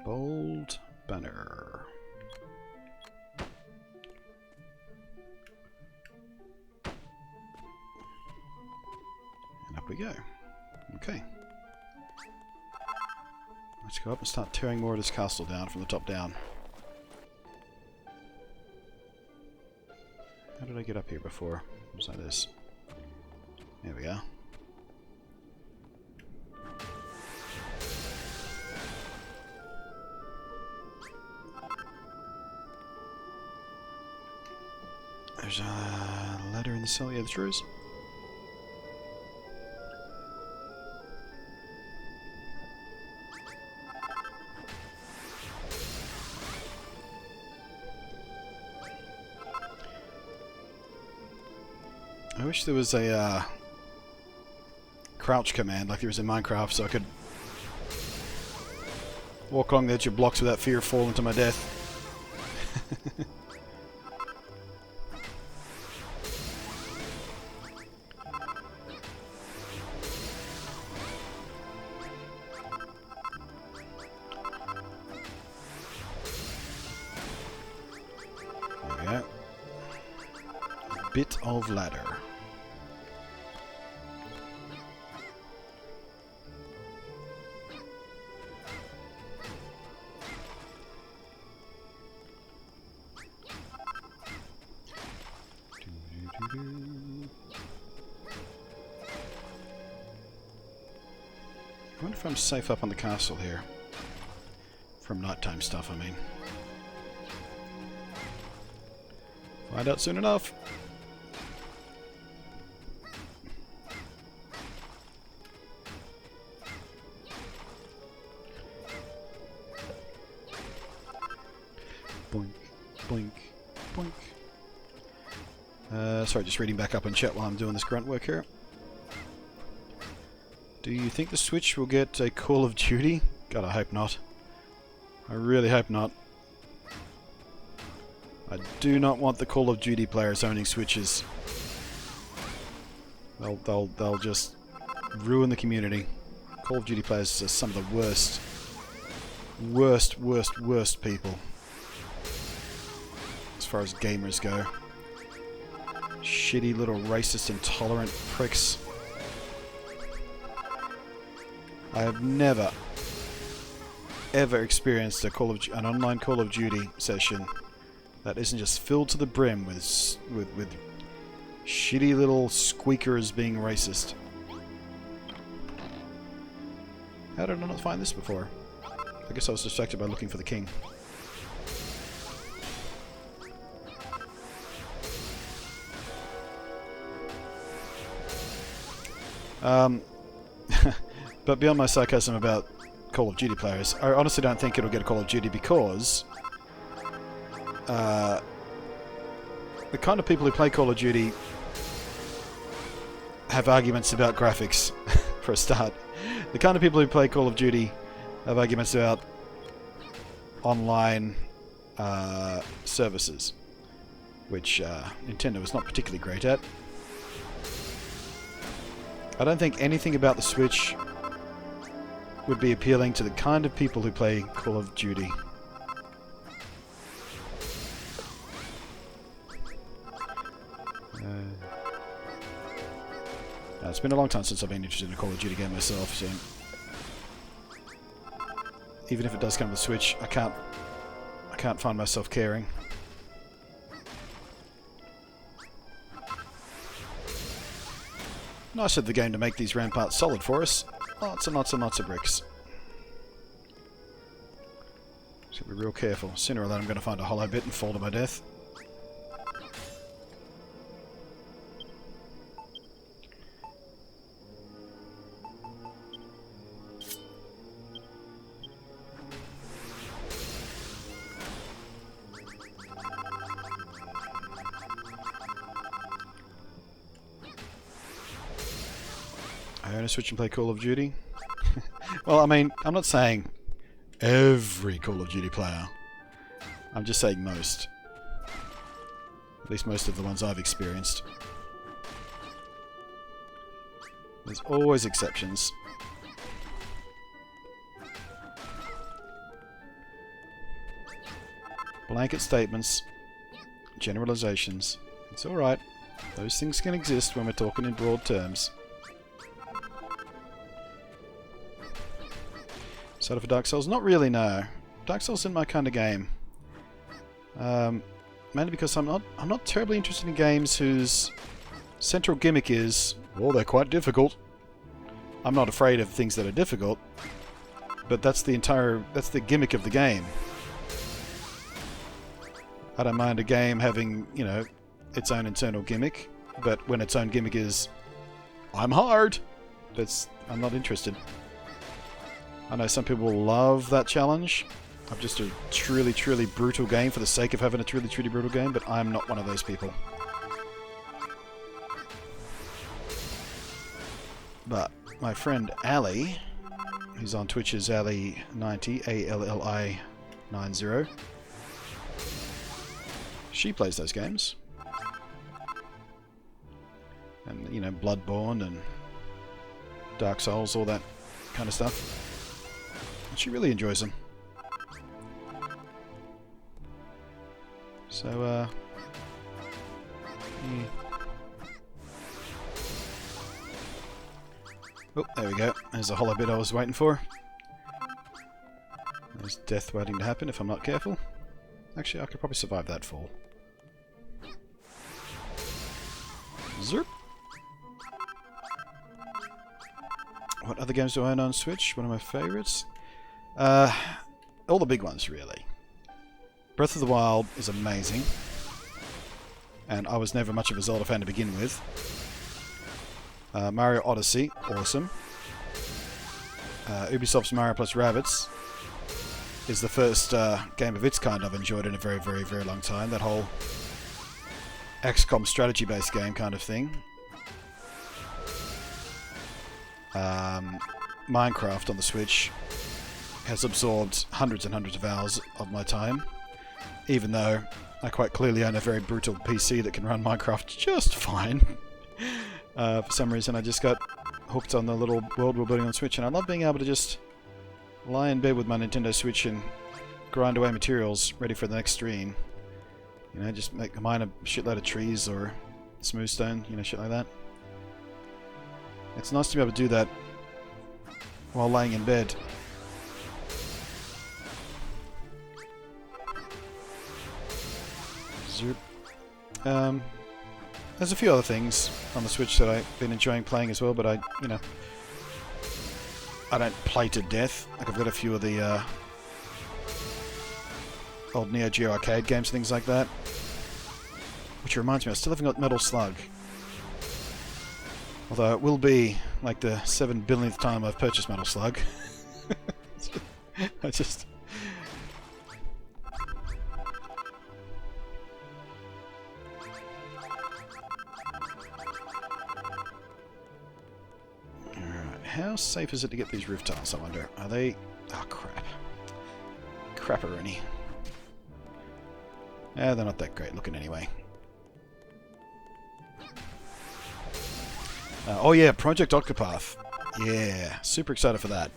Bold banner. And up we go. Okay. Let's go up and start tearing more of this castle down from the top down. How did I get up here before? Was that this? There we are. There's a ladder in the cell. Yeah, there is. I wish there was a crouch command like there is in Minecraft, so I could walk along the edge of blocks without fear of falling to my death. There we go. A bit of ladder. I wonder if I'm safe up on the castle here. From nighttime stuff, I mean. Find out soon enough. Boink, boink, boink. Sorry, just reading back up on chat while I'm doing this grunt work here. Do you think the Switch will get a Call of Duty? God, I hope not. I really hope not. I do not want the Call of Duty players owning Switches. They'll just ruin the community. Call of Duty players are some of the worst people as far as gamers go. Shitty little racist, intolerant pricks. I have never, ever experienced an online Call of Duty session that isn't just filled to the brim with shitty little squeakers being racist. How did I not find this before? I guess I was distracted by looking for the king. But beyond my sarcasm about Call of Duty players, I honestly don't think it'll get a Call of Duty because the kind of people who play Call of Duty have arguments about graphics, for a start. The kind of people who play Call of Duty have arguments about online services, which Nintendo is not particularly great at. I don't think anything about the Switch would be appealing to the kind of people who play Call of Duty. It's been a long time since I've been interested in a Call of Duty game myself, so even if it does come to the Switch, I can't find myself caring. Nice of the game to make these ramparts solid for us. Lots and lots and lots of bricks. Just gotta be real careful. Sooner or later I'm going to find a hollow bit and fall to my death. I own a Switch and play Call of Duty. Well, I mean, I'm not saying every Call of Duty player. I'm just saying most. At least most of the ones I've experienced. There's always exceptions. Blanket statements, generalizations. It's alright. Those things can exist when we're talking in broad terms. Excited for Dark Souls? Not really, no. Dark Souls isn't my kind of game. Mainly because I'm not terribly interested in games whose central gimmick is, well, they're quite difficult. I'm not afraid of things that are difficult, but that's the gimmick of the game. I don't mind a game having, you know, its own internal gimmick, but when its own gimmick is, I'm hard, I'm not interested. I know some people love that challenge of just a truly, truly brutal game for the sake of having a truly, truly brutal game, but I'm not one of those people. But my friend Ali, who's on Twitch as Ali90, ALLI90, she plays those games. And, you know, Bloodborne and Dark Souls, all that kind of stuff. And she really enjoys them. So, yeah. Oh, there we go. There's a hollow bit I was waiting for. There's death waiting to happen if I'm not careful. Actually, I could probably survive that fall. Zerp. What other games do I own on Switch? One of my favourites? All the big ones, really. Breath of the Wild is amazing. And I was never much of a Zelda fan to begin with. Mario Odyssey, awesome. Ubisoft's Mario plus Rabbids is the first game of its kind I've enjoyed in a very, very, very long time. That whole XCOM strategy-based game kind of thing. Minecraft on the Switch has absorbed hundreds and hundreds of hours of my time, even though I quite clearly own a very brutal PC that can run Minecraft just fine. For some reason I just got hooked on the little world we're building on Switch, and I love being able to just lie in bed with my Nintendo Switch and grind away materials ready for the next stream. You know, just mine a shitload of trees or smooth stone, you know, shit like that. It's nice to be able to do that while laying in bed. Zoop. There's a few other things on the Switch that I've been enjoying playing as well, but I don't play to death. Like, I've got a few of the old Neo Geo arcade games and things like that. Which reminds me, I still haven't got Metal Slug. Although it will be like the 7 billionth time I've purchased Metal Slug. I just... Alright, how safe is it to get these roof tiles, I wonder? Are they... Oh, crap. Crapperoni. They're not that great looking anyway. Oh yeah, Project Octopath. Yeah, super excited for that.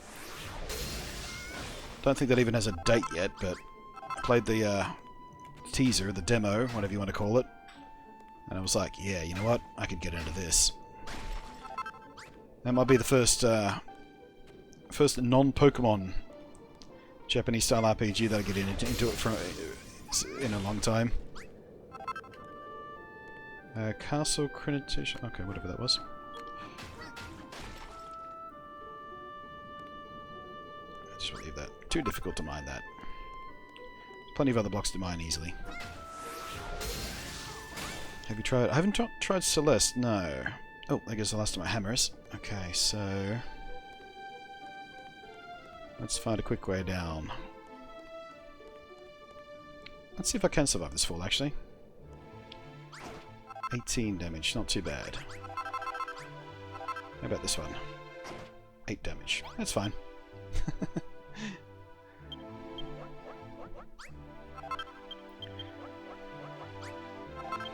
Don't think that even has a date yet, but I played the teaser, the demo, whatever you want to call it, and I was like, yeah, you know what? I could get into this. That might be the first non-Pokemon Japanese-style RPG that I get into it from in a long time. Castle Creditation. Okay, whatever that was. Just leave that. Too difficult to mine that. Plenty of other blocks to mine easily. Have you tried? I haven't tried Celeste. No. Oh, I guess the last of my hammers. Okay, so let's find a quick way down. Let's see if I can survive this fall, actually. 18 damage, not too bad. How about this one? 8 damage. That's fine.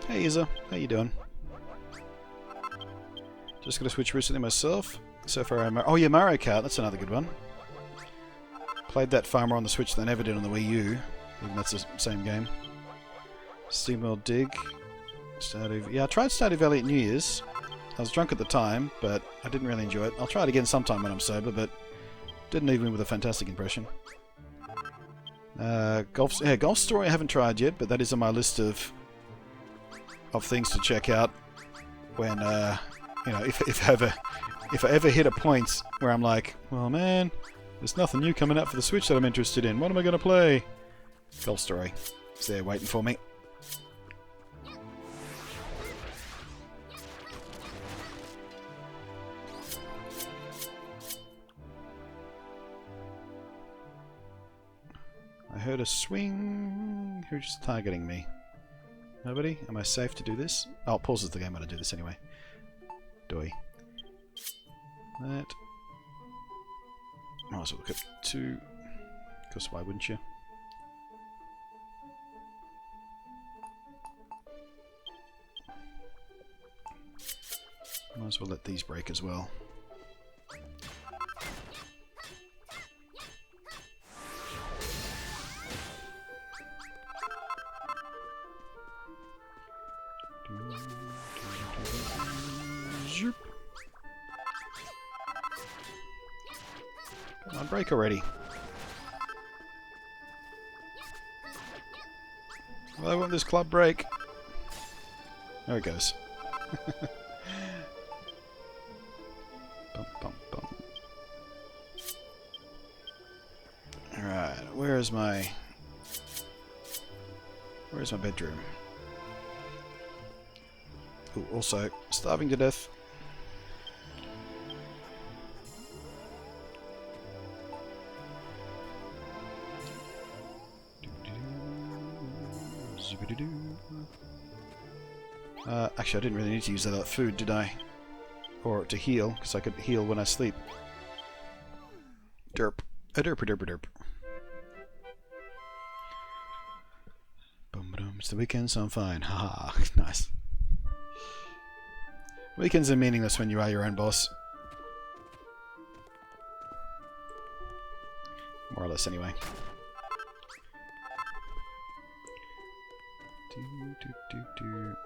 Hey Isa, how you doing? Just got a Switch recently myself. So far I'm... Oh yeah, Mario Kart, that's another good one. Played that far more on the Switch than I ever did on the Wii U. Even that's the same game. SteamWorld Dig. Stardew... Yeah, I tried Stardew Valley at New Year's. I was drunk at the time, but I didn't really enjoy it. I'll try it again sometime when I'm sober, but didn't leave me with a fantastic impression. Golf Story I haven't tried yet, but that is on my list of things to check out when, you know, if I ever hit a point where I'm like, well man, there's nothing new coming out for the Switch that I'm interested in. What am I going to play? Golf Story. It's there waiting for me. I heard a swing. Who's targeting me? Nobody? Am I safe to do this? Oh, it pauses the game when I do this anyway. Doi. That. Might as well look at 2. Because why wouldn't you? Might as well let these break as well. Zoop. Come on, break already. Well, I want this club break. There it goes. Bum, bum, bum. Alright, where's my bedroom? Ooh, also, starving to death. Actually, I didn't really need to use that food, did I? Or to heal, because I could heal when I sleep. Derp. A derp, a derp, a derp. It's the weekend, so I'm fine. Haha, nice. Weekends are meaningless when you are your own boss. More or less, anyway.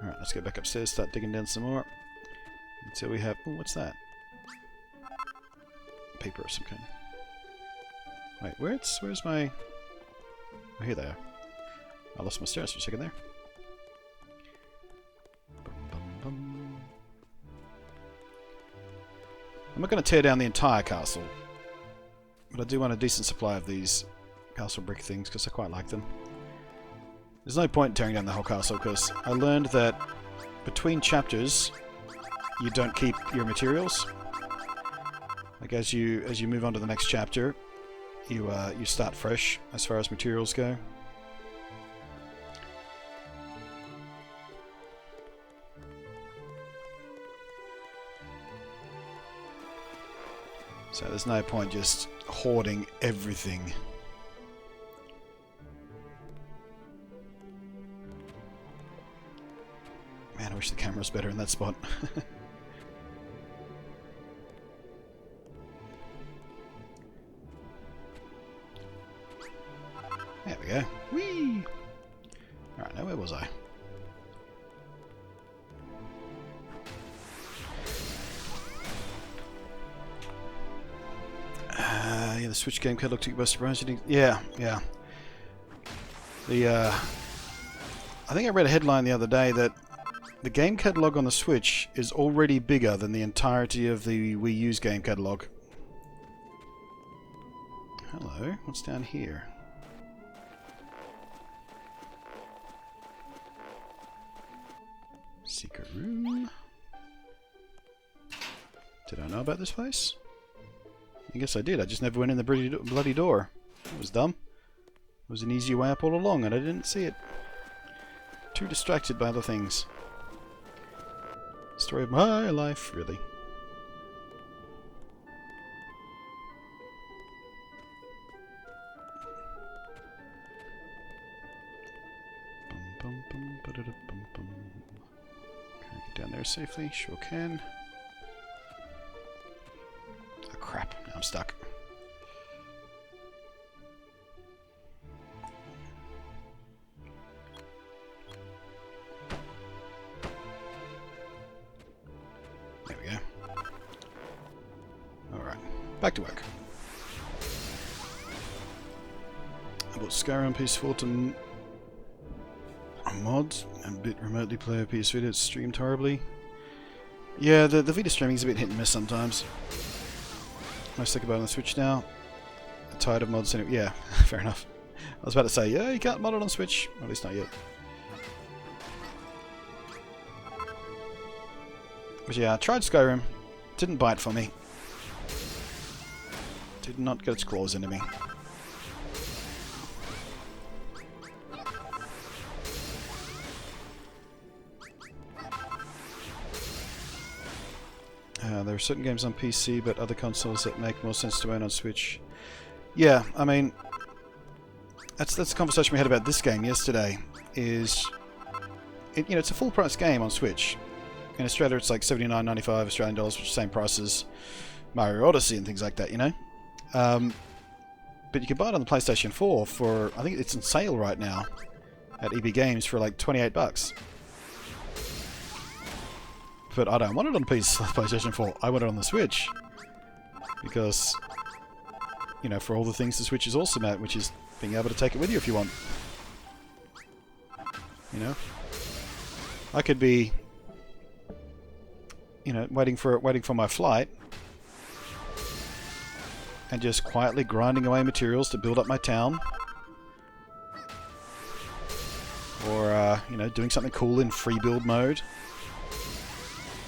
Alright, let's get back upstairs, start digging down some more. Until we have... Oh, what's that? Paper of some kind. Wait, where's my... Oh, here they are. I lost my stairs for a second there. I'm not going to tear down the entire castle. But I do want a decent supply of these castle brick things, because I quite like them. There's no point tearing down the whole castle, because I learned that between chapters you don't keep your materials. Like as you move on to the next chapter, you start fresh as far as materials go. So there's no point just hoarding everything. Man, I wish the camera was better in that spot. There we go. Whee! Alright, now where was I? Yeah, the Switch game catalog took you by surprise. Yeah. I think I read a headline the other day that the game catalog on the Switch is already bigger than the entirety of the Wii U's game catalog. Hello, what's down here? Secret room. Did I know about this place? I guess I did. I just never went in the bloody door. That was dumb. It was an easy way up all along and I didn't see it. Too distracted by other things. Story of my life, really. Can I get down there safely? Sure can. Oh crap, now I'm stuck. There we go. Alright, back to work. I bought Skyrim PS4 to mod and bit remotely play a PS Vita. It's streamed horribly. Yeah, the Vita streaming is a bit hit and miss sometimes. I stick about on the Switch now. I'm tired of mods anyway. Yeah, fair enough. I was about to say, yeah, you can't mod it on Switch. Or at least not yet. But yeah, I tried Skyrim. Didn't bite for me. Did not get its claws into me. there are certain games on PC, but other consoles that make more sense to own on Switch. Yeah, I mean, that's the conversation we had about this game yesterday. Is it's a full price game on Switch. In Australia, it's like $79.95 Australian dollars, which is the same price as Mario Odyssey and things like that, But you can buy it on the PlayStation 4 for, I think it's on sale right now at EB Games for like $28. But I don't want it on PlayStation 4. I want it on the Switch. Because, for all the things the Switch is awesome at, which is being able to take it with you if you want. I could be, waiting for my flight and just quietly grinding away materials to build up my town. Or, doing something cool in free build mode.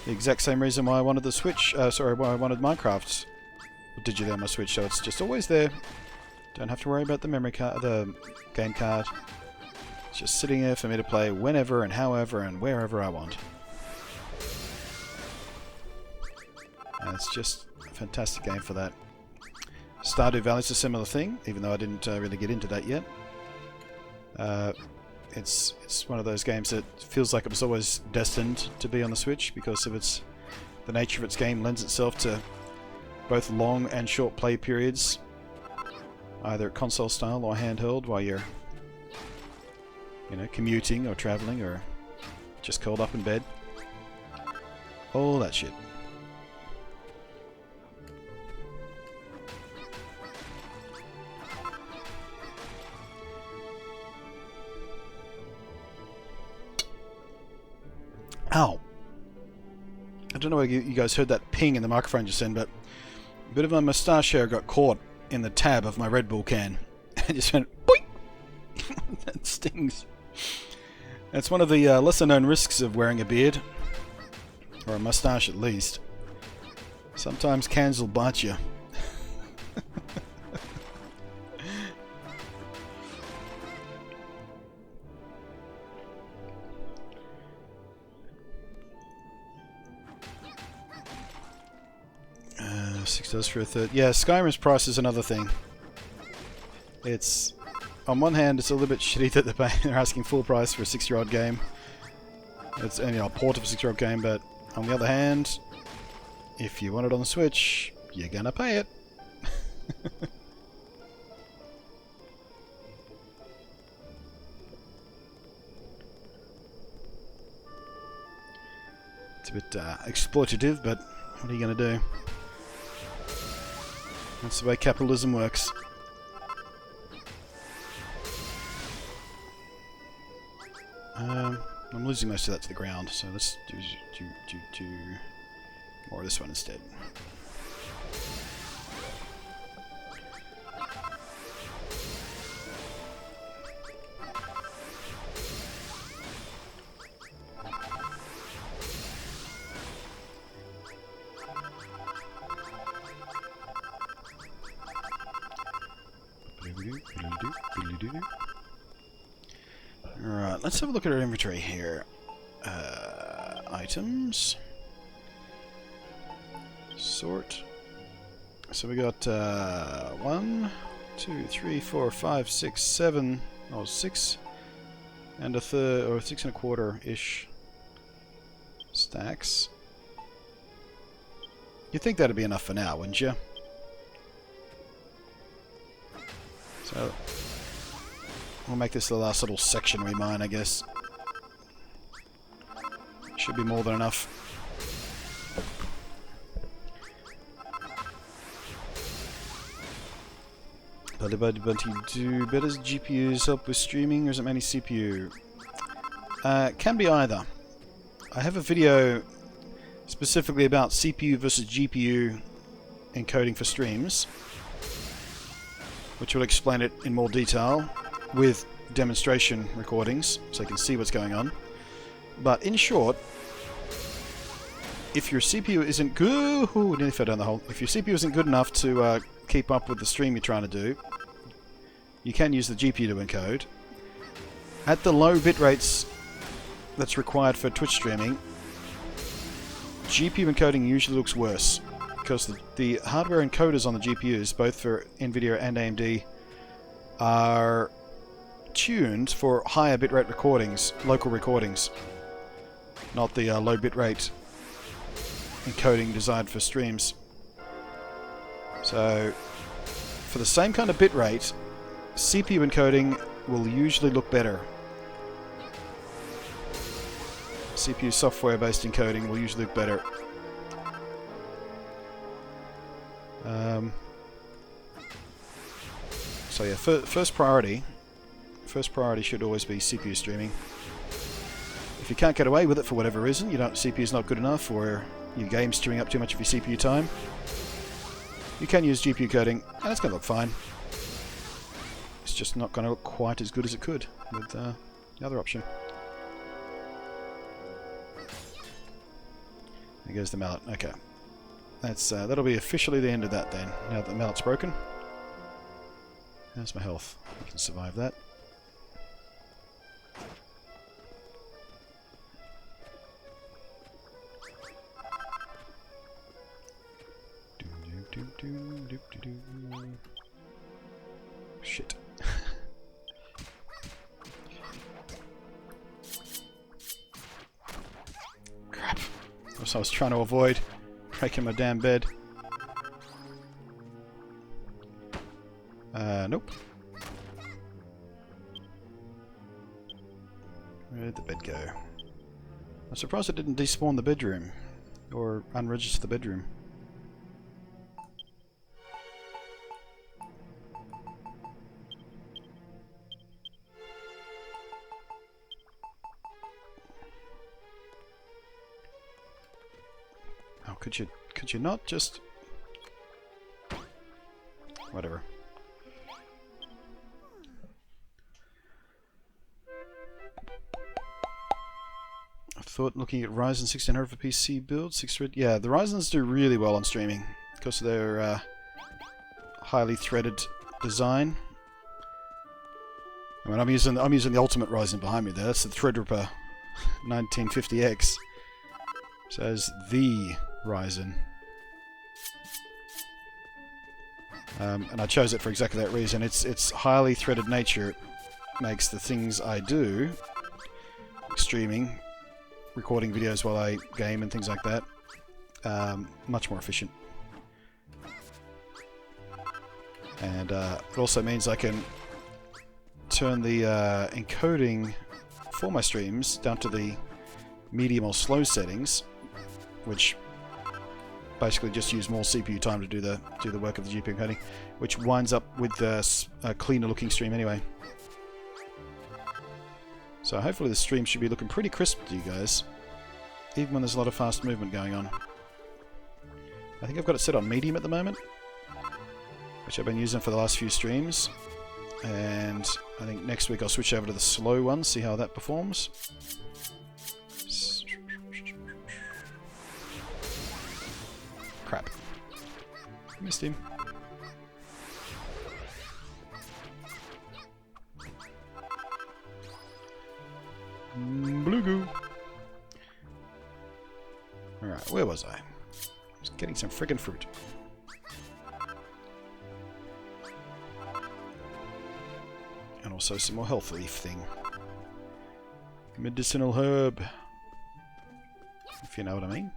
The exact same reason why I wanted the Switch, why I wanted Minecraft digitally on my Switch, so it's just always there. Don't have to worry about the memory card, the game card. It's just sitting there for me to play whenever and however and wherever I want. And it's just a fantastic game for that. Stardew Valley's a similar thing, even though I didn't really get into that yet. It's one of those games that feels like it was always destined to be on the Switch because of the nature of its game lends itself to both long and short play periods, either console style or handheld while you're commuting or traveling or just curled up in bed. All that shit. Ow! I don't know whether you guys heard that ping in the microphone just then, but a bit of my moustache hair got caught in the tab of my Red Bull can. It just went boing! That stings. That's one of the lesser known risks of wearing a beard. Or a moustache at least. Sometimes cans will bite you. $6 for a third. Yeah, Skyrim's price is another thing. It's, on one hand, it's a little bit shitty that they're asking full price for a 6-year-old game. It's a port of a 6-year-old game, but on the other hand, if you want it on the Switch, you're gonna pay it. It's a bit exploitative, but what are you gonna do? That's the way capitalism works. I'm losing most of that to the ground, so let's do more of this one instead. Alright, let's have a look at our inventory here. Items. Sort. So we got 1, 2, 3, 4, 5, 6, 7, oh 6 and a third, or 6 and a quarter-ish stacks. You'd think that'd be enough for now, wouldn't you? So we'll make this the last little section we mine, I guess. Should be more than enough. Buddy do better GPUs help with streaming, or is it mainly CPU? Can be either. I have a video specifically about CPU versus GPU encoding for streams, which will explain it in more detail with demonstration recordings so you can see what's going on. But in short, if your CPU isn't good, nearly fell down the hole. If your CPU isn't good enough to keep up with the stream you're trying to do, you can use the GPU to encode. At the low bit rates that's required for Twitch streaming, GPU encoding usually looks worse because the hardware encoders on the GPUs, both for NVIDIA and AMD, are tuned for higher bitrate recordings, local recordings, not the low bitrate encoding designed for streams. So, for the same kind of bitrate, CPU encoding will usually look better. CPU software-based encoding will usually look better. So yeah, first priority should always be CPU streaming. If you can't get away with it for whatever reason, CPU's not good enough, or your game's chewing up too much of your CPU time, you can use GPU coding, and it's going to look fine. It's just not going to look quite as good as it could with the other option. There goes the mallet. Okay, that'll be officially the end of that then. Now that the mallet's broken. How's my health? I can survive that. Shit. Crap. I was trying to avoid breaking my damn bed. Nope. Where did the bed go? I'm surprised it didn't despawn the bedroom. Or unregister the bedroom. Oh, could you not just... Whatever. I thought looking at Ryzen 1600 for PC build, 6 thread. Yeah, the Ryzens do really well on streaming because of their highly threaded design. I mean, I'm using the ultimate Ryzen behind me there. That's the Threadripper 1950X. Says the Ryzen. And I chose it for exactly that reason. Its highly threaded nature makes the things I do, streaming, recording videos while I game and things like that, much more efficient. And it also means I can turn the encoding for my streams down to the medium or slow settings, which basically just use more CPU time to do the work of the GPU encoding, which winds up with a cleaner looking stream anyway. So hopefully the stream should be looking pretty crisp to you guys, even when there's a lot of fast movement going on. I think I've got it set on medium at the moment, which I've been using for the last few streams, and I think next week I'll switch over to the slow one, see how that performs. Crap. Missed him. Blue goo. Alright, where was I? Just getting some friggin' fruit. And also some more health leaf thing. Medicinal herb. If you know what I mean.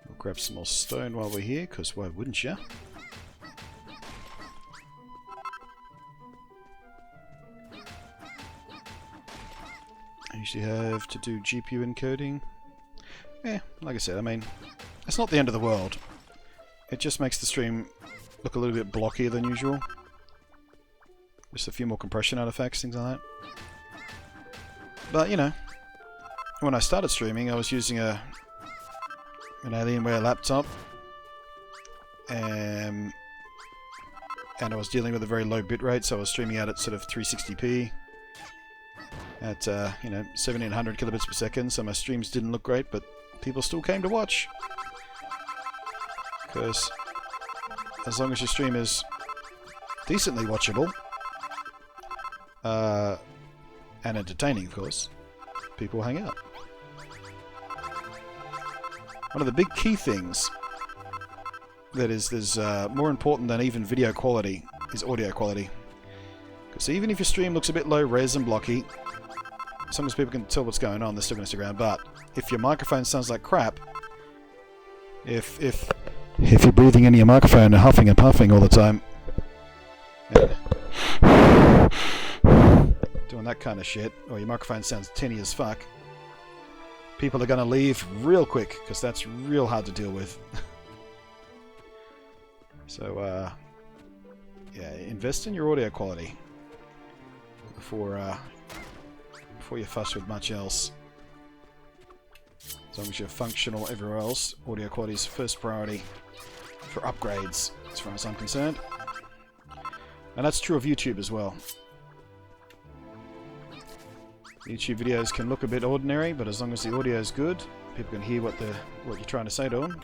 We'll grab some more stone while we're here, because why wouldn't you? I usually have to do GPU encoding. Yeah, like I said, I mean, it's not the end of the world. It just makes the stream look a little bit blockier than usual. Just a few more compression artifacts, things like that. But, you know, when I started streaming, I was using an Alienware laptop. And I was dealing with a very low bitrate, so I was streaming out at sort of 360p. At, 1700 kilobits per second, so my streams didn't look great, but people still came to watch. Because as long as your stream is decently watchable, and entertaining, of course, people hang out. one of the big key things that is more important than even video quality is audio quality. Because even if your stream looks a bit low res and blocky, as long as people can tell what's going on, they're still going to stick around. But if your microphone sounds like crap, if you're breathing into your microphone and huffing and puffing all the time, doing that kind of shit, or your microphone sounds tinny as fuck, people are going to leave real quick, because that's real hard to deal with. So, yeah, invest in your audio quality before you fuss with much else. As long as you're functional everywhere else, audio quality is first priority for upgrades, as far as I'm concerned. And that's true of YouTube as well. YouTube videos can look a bit ordinary, but as long as the audio is good, people can hear what you're trying to say to them,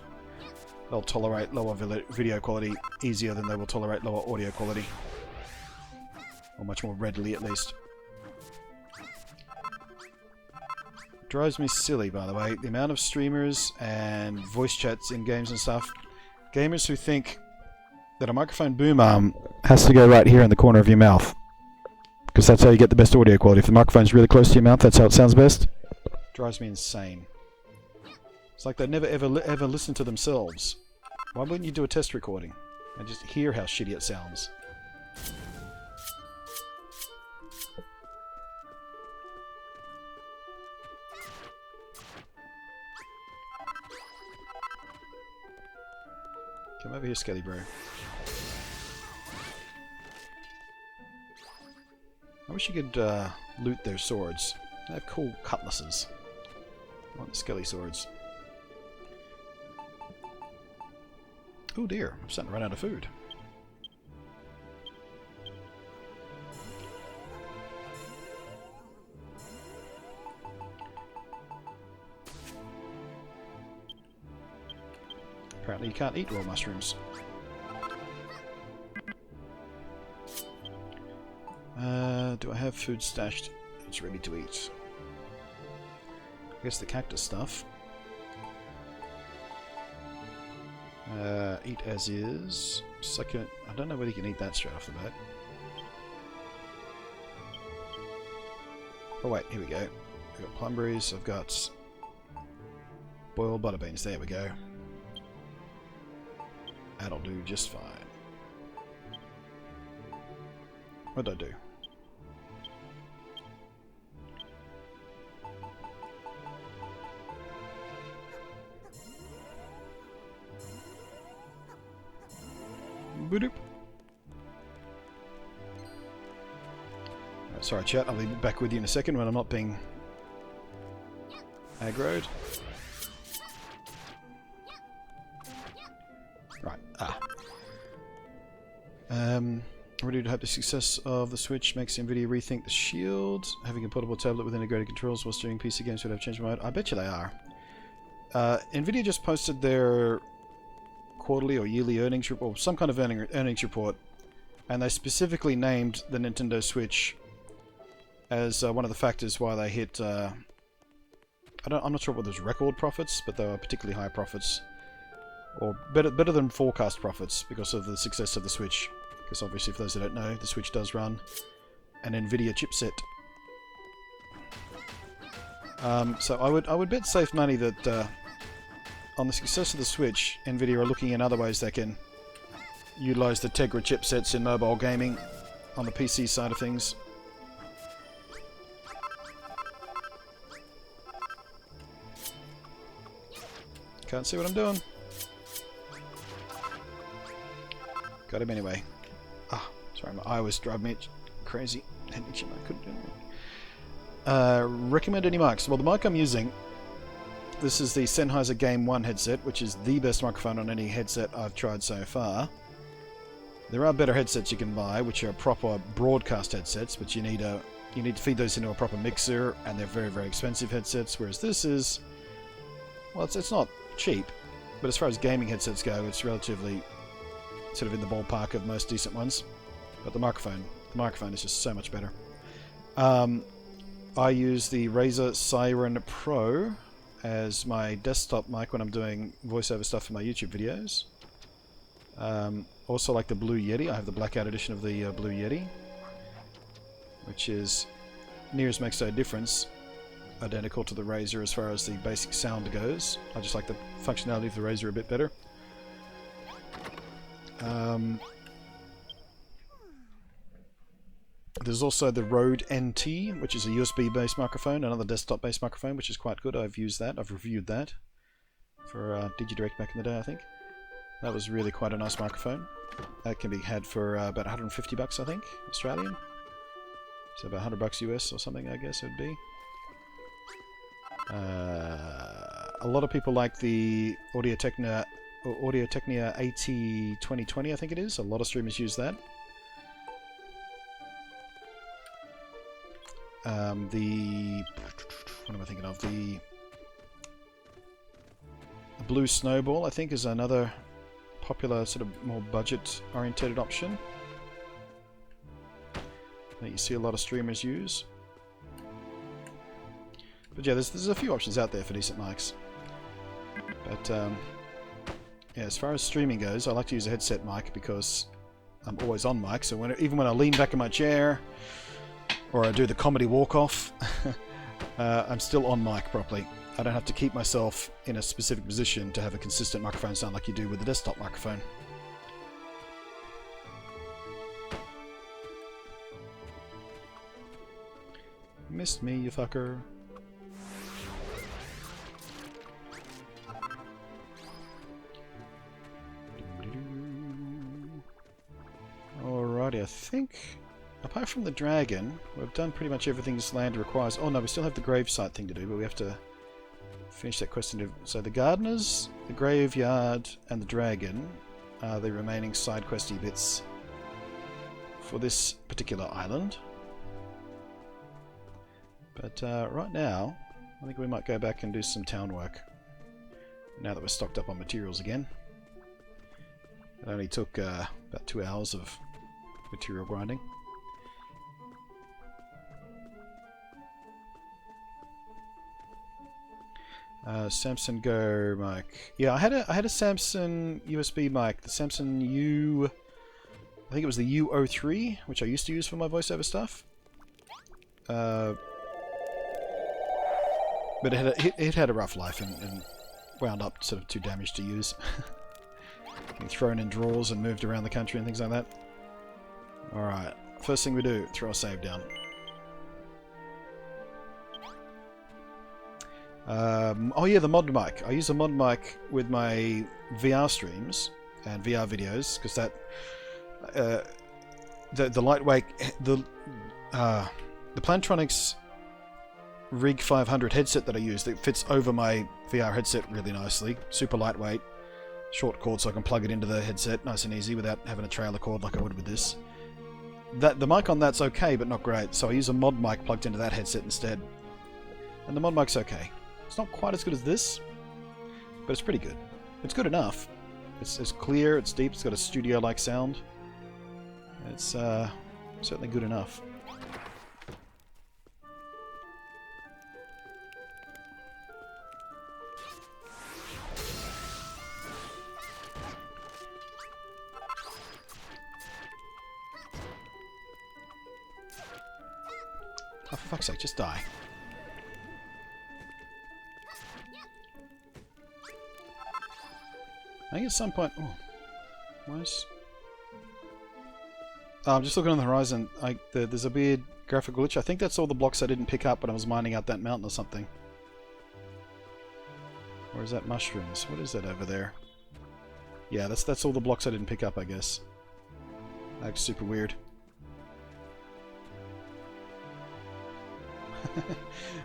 they'll tolerate lower video quality easier than they will tolerate lower audio quality. Or much more readily, at least. Drives me silly, by the way, the amount of streamers and voice chats in games and stuff. Gamers who think that a microphone boom arm has to go right here in the corner of your mouth, because that's how you get the best audio quality. If the microphone's really close to your mouth, that's how it sounds best. Drives me insane. It's like they never ever listen to themselves. Why wouldn't you do a test recording and just hear how shitty it sounds? Come over here, Skelly bro. I wish you could loot their swords. They have cool cutlasses. I want the Skelly swords. Oh dear, I'm starting to run out of food. Apparently you can't eat raw mushrooms. Do I have food stashed? It's ready to eat. I guess the cactus stuff. Eat as is. Second, I don't know whether you can eat that straight off the bat. Oh wait, here we go. I've got plumberries, I've got boiled butter beans, there we go. That'll do just fine. What did I do? Boop. Sorry chat, I'll be back with you in a second when I'm not being aggroed. Right, ready to hope the success of the Switch makes NVIDIA rethink the Shield. Having a portable tablet with integrated controls while streaming PC games would have changed my mind. I bet you they are. NVIDIA just posted their quarterly or yearly earnings report, or some kind of earnings report, and they specifically named the Nintendo Switch as one of the factors why they hit. I'm not sure what those record profits, but they were particularly high profits, or better than forecast profits because of the success of the Switch. Because obviously, for those that don't know, the Switch does run an NVIDIA chipset. So I would bet safe money that on the success of the Switch, NVIDIA are looking in other ways they can utilize the Tegra chipsets in mobile gaming on the PC side of things. Can't see what I'm doing. Got him anyway. Ah, sorry, my eye was driving me crazy. I couldn't do anything. Recommend any mics? Well, the mic I'm using, this is the Sennheiser Game 1 headset, which is the best microphone on any headset I've tried so far. There are better headsets you can buy, which are proper broadcast headsets, but you need to feed those into a proper mixer, and they're very, very expensive headsets. Whereas this is, well, it's not cheap, but as far as gaming headsets go, it's relatively sort of in the ballpark of most decent ones. But the microphone is just so much better. I use the Razer Siren Pro, as my desktop mic when I'm doing voiceover stuff for my YouTube videos. Also like the Blue Yeti. I have the blackout edition of the Blue Yeti, which is near as makes no difference, identical to the Razer as far as the basic sound goes. I just like the functionality of the Razer a bit better. There's also the Rode NT, which is a USB-based microphone, another desktop-based microphone, which is quite good. I've used that. I've reviewed that for DigiDirect back in the day, I think. That was really quite a nice microphone. That can be had for about 150 bucks, I think, Australian. So about 100 bucks US or something, I guess it would be. A lot of people like the Audio-Technica AT2020, I think it is. A lot of streamers use that. What am I thinking of? The Blue Snowball, I think, is another popular sort of more budget-oriented option that you see a lot of streamers use. But yeah, there's a few options out there for decent mics. But yeah, as far as streaming goes, I like to use a headset mic because I'm always on mic. So even when I lean back in my chair or I do the comedy walk-off, I'm still on mic properly. I don't have to keep myself in a specific position to have a consistent microphone sound like you do with the desktop microphone. Missed me, you fucker. Alrighty, I think, apart from the dragon, we've done pretty much everything this land requires. Oh no, we still have the gravesite thing to do, but we have to finish that question. So the gardeners, the graveyard, and the dragon are the remaining side questy bits for this particular island. But right now, I think we might go back and do some town work, now that we're stocked up on materials again. It only took about 2 hours of material grinding. Samson Go mic. Yeah, I had a Samson USB mic, the Samson U. I think it was the U03, which I used to use for my voiceover stuff. But it had a rough life and wound up sort of too damaged to use. Being thrown in drawers and moved around the country and things like that. Alright, first thing we do, throw a save down. Oh yeah, the mod mic. I use a mod mic with my VR streams and VR videos because that the lightweight the Plantronics Rig 500 headset that I use that fits over my VR headset really nicely. Super lightweight, short cord, so I can plug it into the headset nice and easy without having a trailer cord like I would with this. The mic on that's okay, but not great. So I use a mod mic plugged into that headset instead, and the mod mic's okay. It's not quite as good as this, but it's pretty good. It's good enough. It's clear, it's deep, it's got a studio-like sound. It's certainly good enough. Oh, for fuck's sake, just die. I think at some point... Oh, where's... Oh, I'm just looking on the horizon. There's a weird graphical glitch. I think that's all the blocks I didn't pick up when I was mining out that mountain or something. Or is that mushrooms? What is that over there? Yeah, that's all the blocks I didn't pick up, I guess. That's super weird.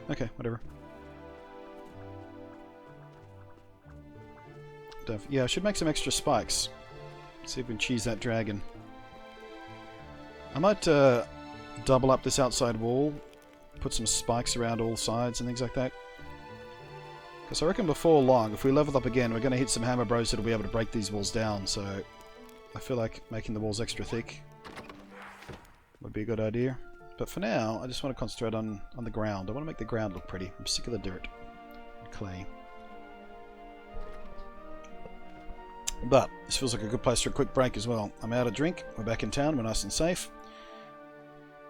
Okay, whatever. Yeah, I should make some extra spikes. See if we can cheese that dragon. I might double up this outside wall, put some spikes around all sides and things like that. Because I reckon before long, if we level up again, we're going to hit some hammer bros that'll be able to break these walls down, so I feel like making the walls extra thick would be a good idea. But for now, I just want to concentrate on the ground. I want to make the ground look pretty. I'm sick of the dirt. clay. But this feels like a good place for a quick break as well. I'm out of drink. We're back in town. We're nice and safe.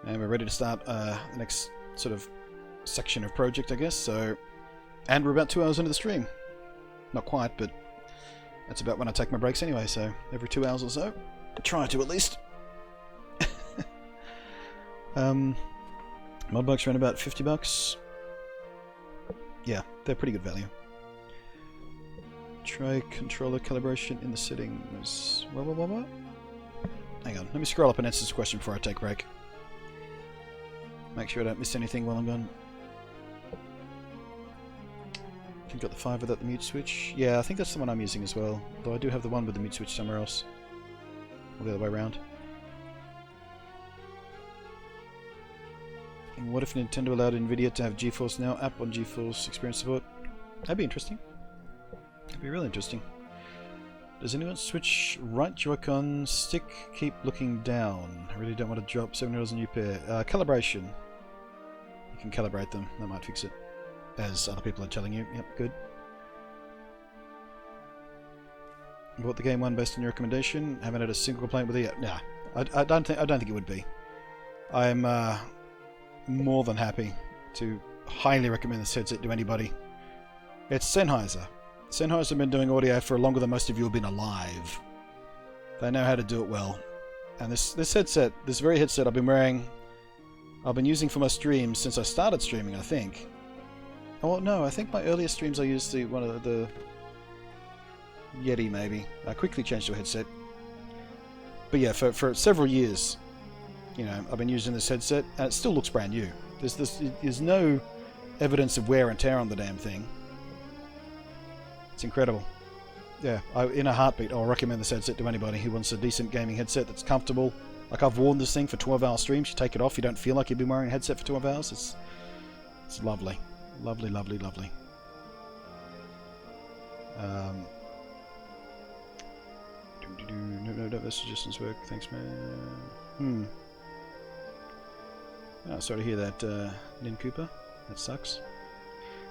And we're ready to start the next sort of section of project, I guess. So, and we're about 2 hours into the stream. Not quite, but that's about when I take my breaks anyway. So every 2 hours or so, I try to at least. Mod bucks around about $50. Yeah, they're pretty good value. Try controller calibration in the settings. What? Hang on, let me scroll up and answer this question before I take a break. Make sure I don't miss anything while I'm gone. You've got the 5 without the mute switch. Yeah, I think that's the one I'm using as well. Though I do have the one with the mute switch somewhere else. Or the other way around. And what if Nintendo allowed Nvidia to have GeForce Now app on GeForce Experience support? That'd be interesting. That'd be really interesting. Does anyone switch right Joy-Con stick? Keep looking down. I really don't want to drop $7 a new pair. Calibration. You can calibrate them. That might fix it. As other people are telling you. Yep, good. Bought the game one based on your recommendation. Haven't had a single complaint with it. Nah, I don't think it would be. I'm more than happy to highly recommend this headset to anybody. It's Sennheiser. Sennheiser have been doing audio for longer than most of you have been alive. They know how to do it well. And this headset, this very headset I've been wearing, I've been using for my streams since I started streaming, I think. Oh no, I think my earliest streams I used one of the Yeti maybe. I quickly changed to a headset. But yeah, for several years, you know, I've been using this headset and it still looks brand new. There's no evidence of wear and tear on the damn thing. It's incredible. Yeah, in a heartbeat, I'll recommend this headset to anybody who wants a decent gaming headset that's comfortable. Like, I've worn this thing for 12-hour streams. You take it off, you don't feel like you've been wearing a headset for 12 hours. It's lovely. Lovely, lovely, lovely. No, those suggestions work. Thanks, man. Oh, sorry to hear that, Nin Cooper. That sucks.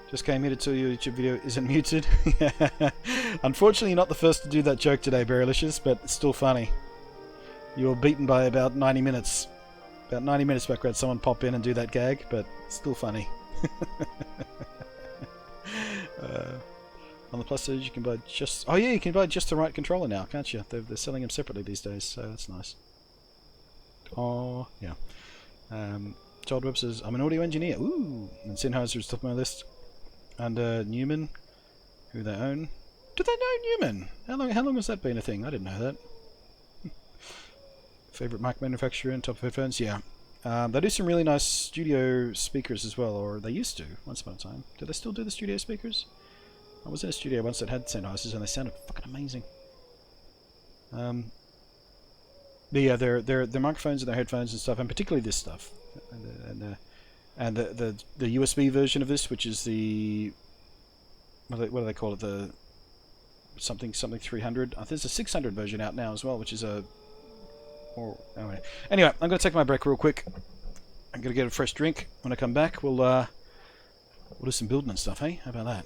Just came here to tell you your YouTube video isn't muted. Unfortunately, you're not the first to do that joke today, Berylicious, but it's still funny. You were beaten by about 90 minutes. About 90 minutes back, we had someone pop in and do that gag, but it's still funny. On the plus side, you can buy just... Oh yeah, you can buy just the right controller now, can't you? They're selling them separately these days, so that's nice. Oh, yeah. Child Webb says, I'm an audio engineer. Ooh! And Sennheiser is top of my list. And Newman, who they own. Do they know Newman? How long has that been a thing? I didn't know that. Favorite mic manufacturer and top of headphones? Yeah. They do some really nice studio speakers as well, or they used to, once upon a time. Do they still do the studio speakers? I was in a studio once that had Sennheisers and they sounded fucking amazing. But yeah, their microphones and their headphones and stuff, and particularly this stuff. And the USB version of this, which is the what do they call it? The something 300. I think there's a 600 version out now as well, which is a. Anyway, I'm going to take my break real quick. I'm going to get a fresh drink. When I come back, we'll do some building and stuff. Hey, how about that?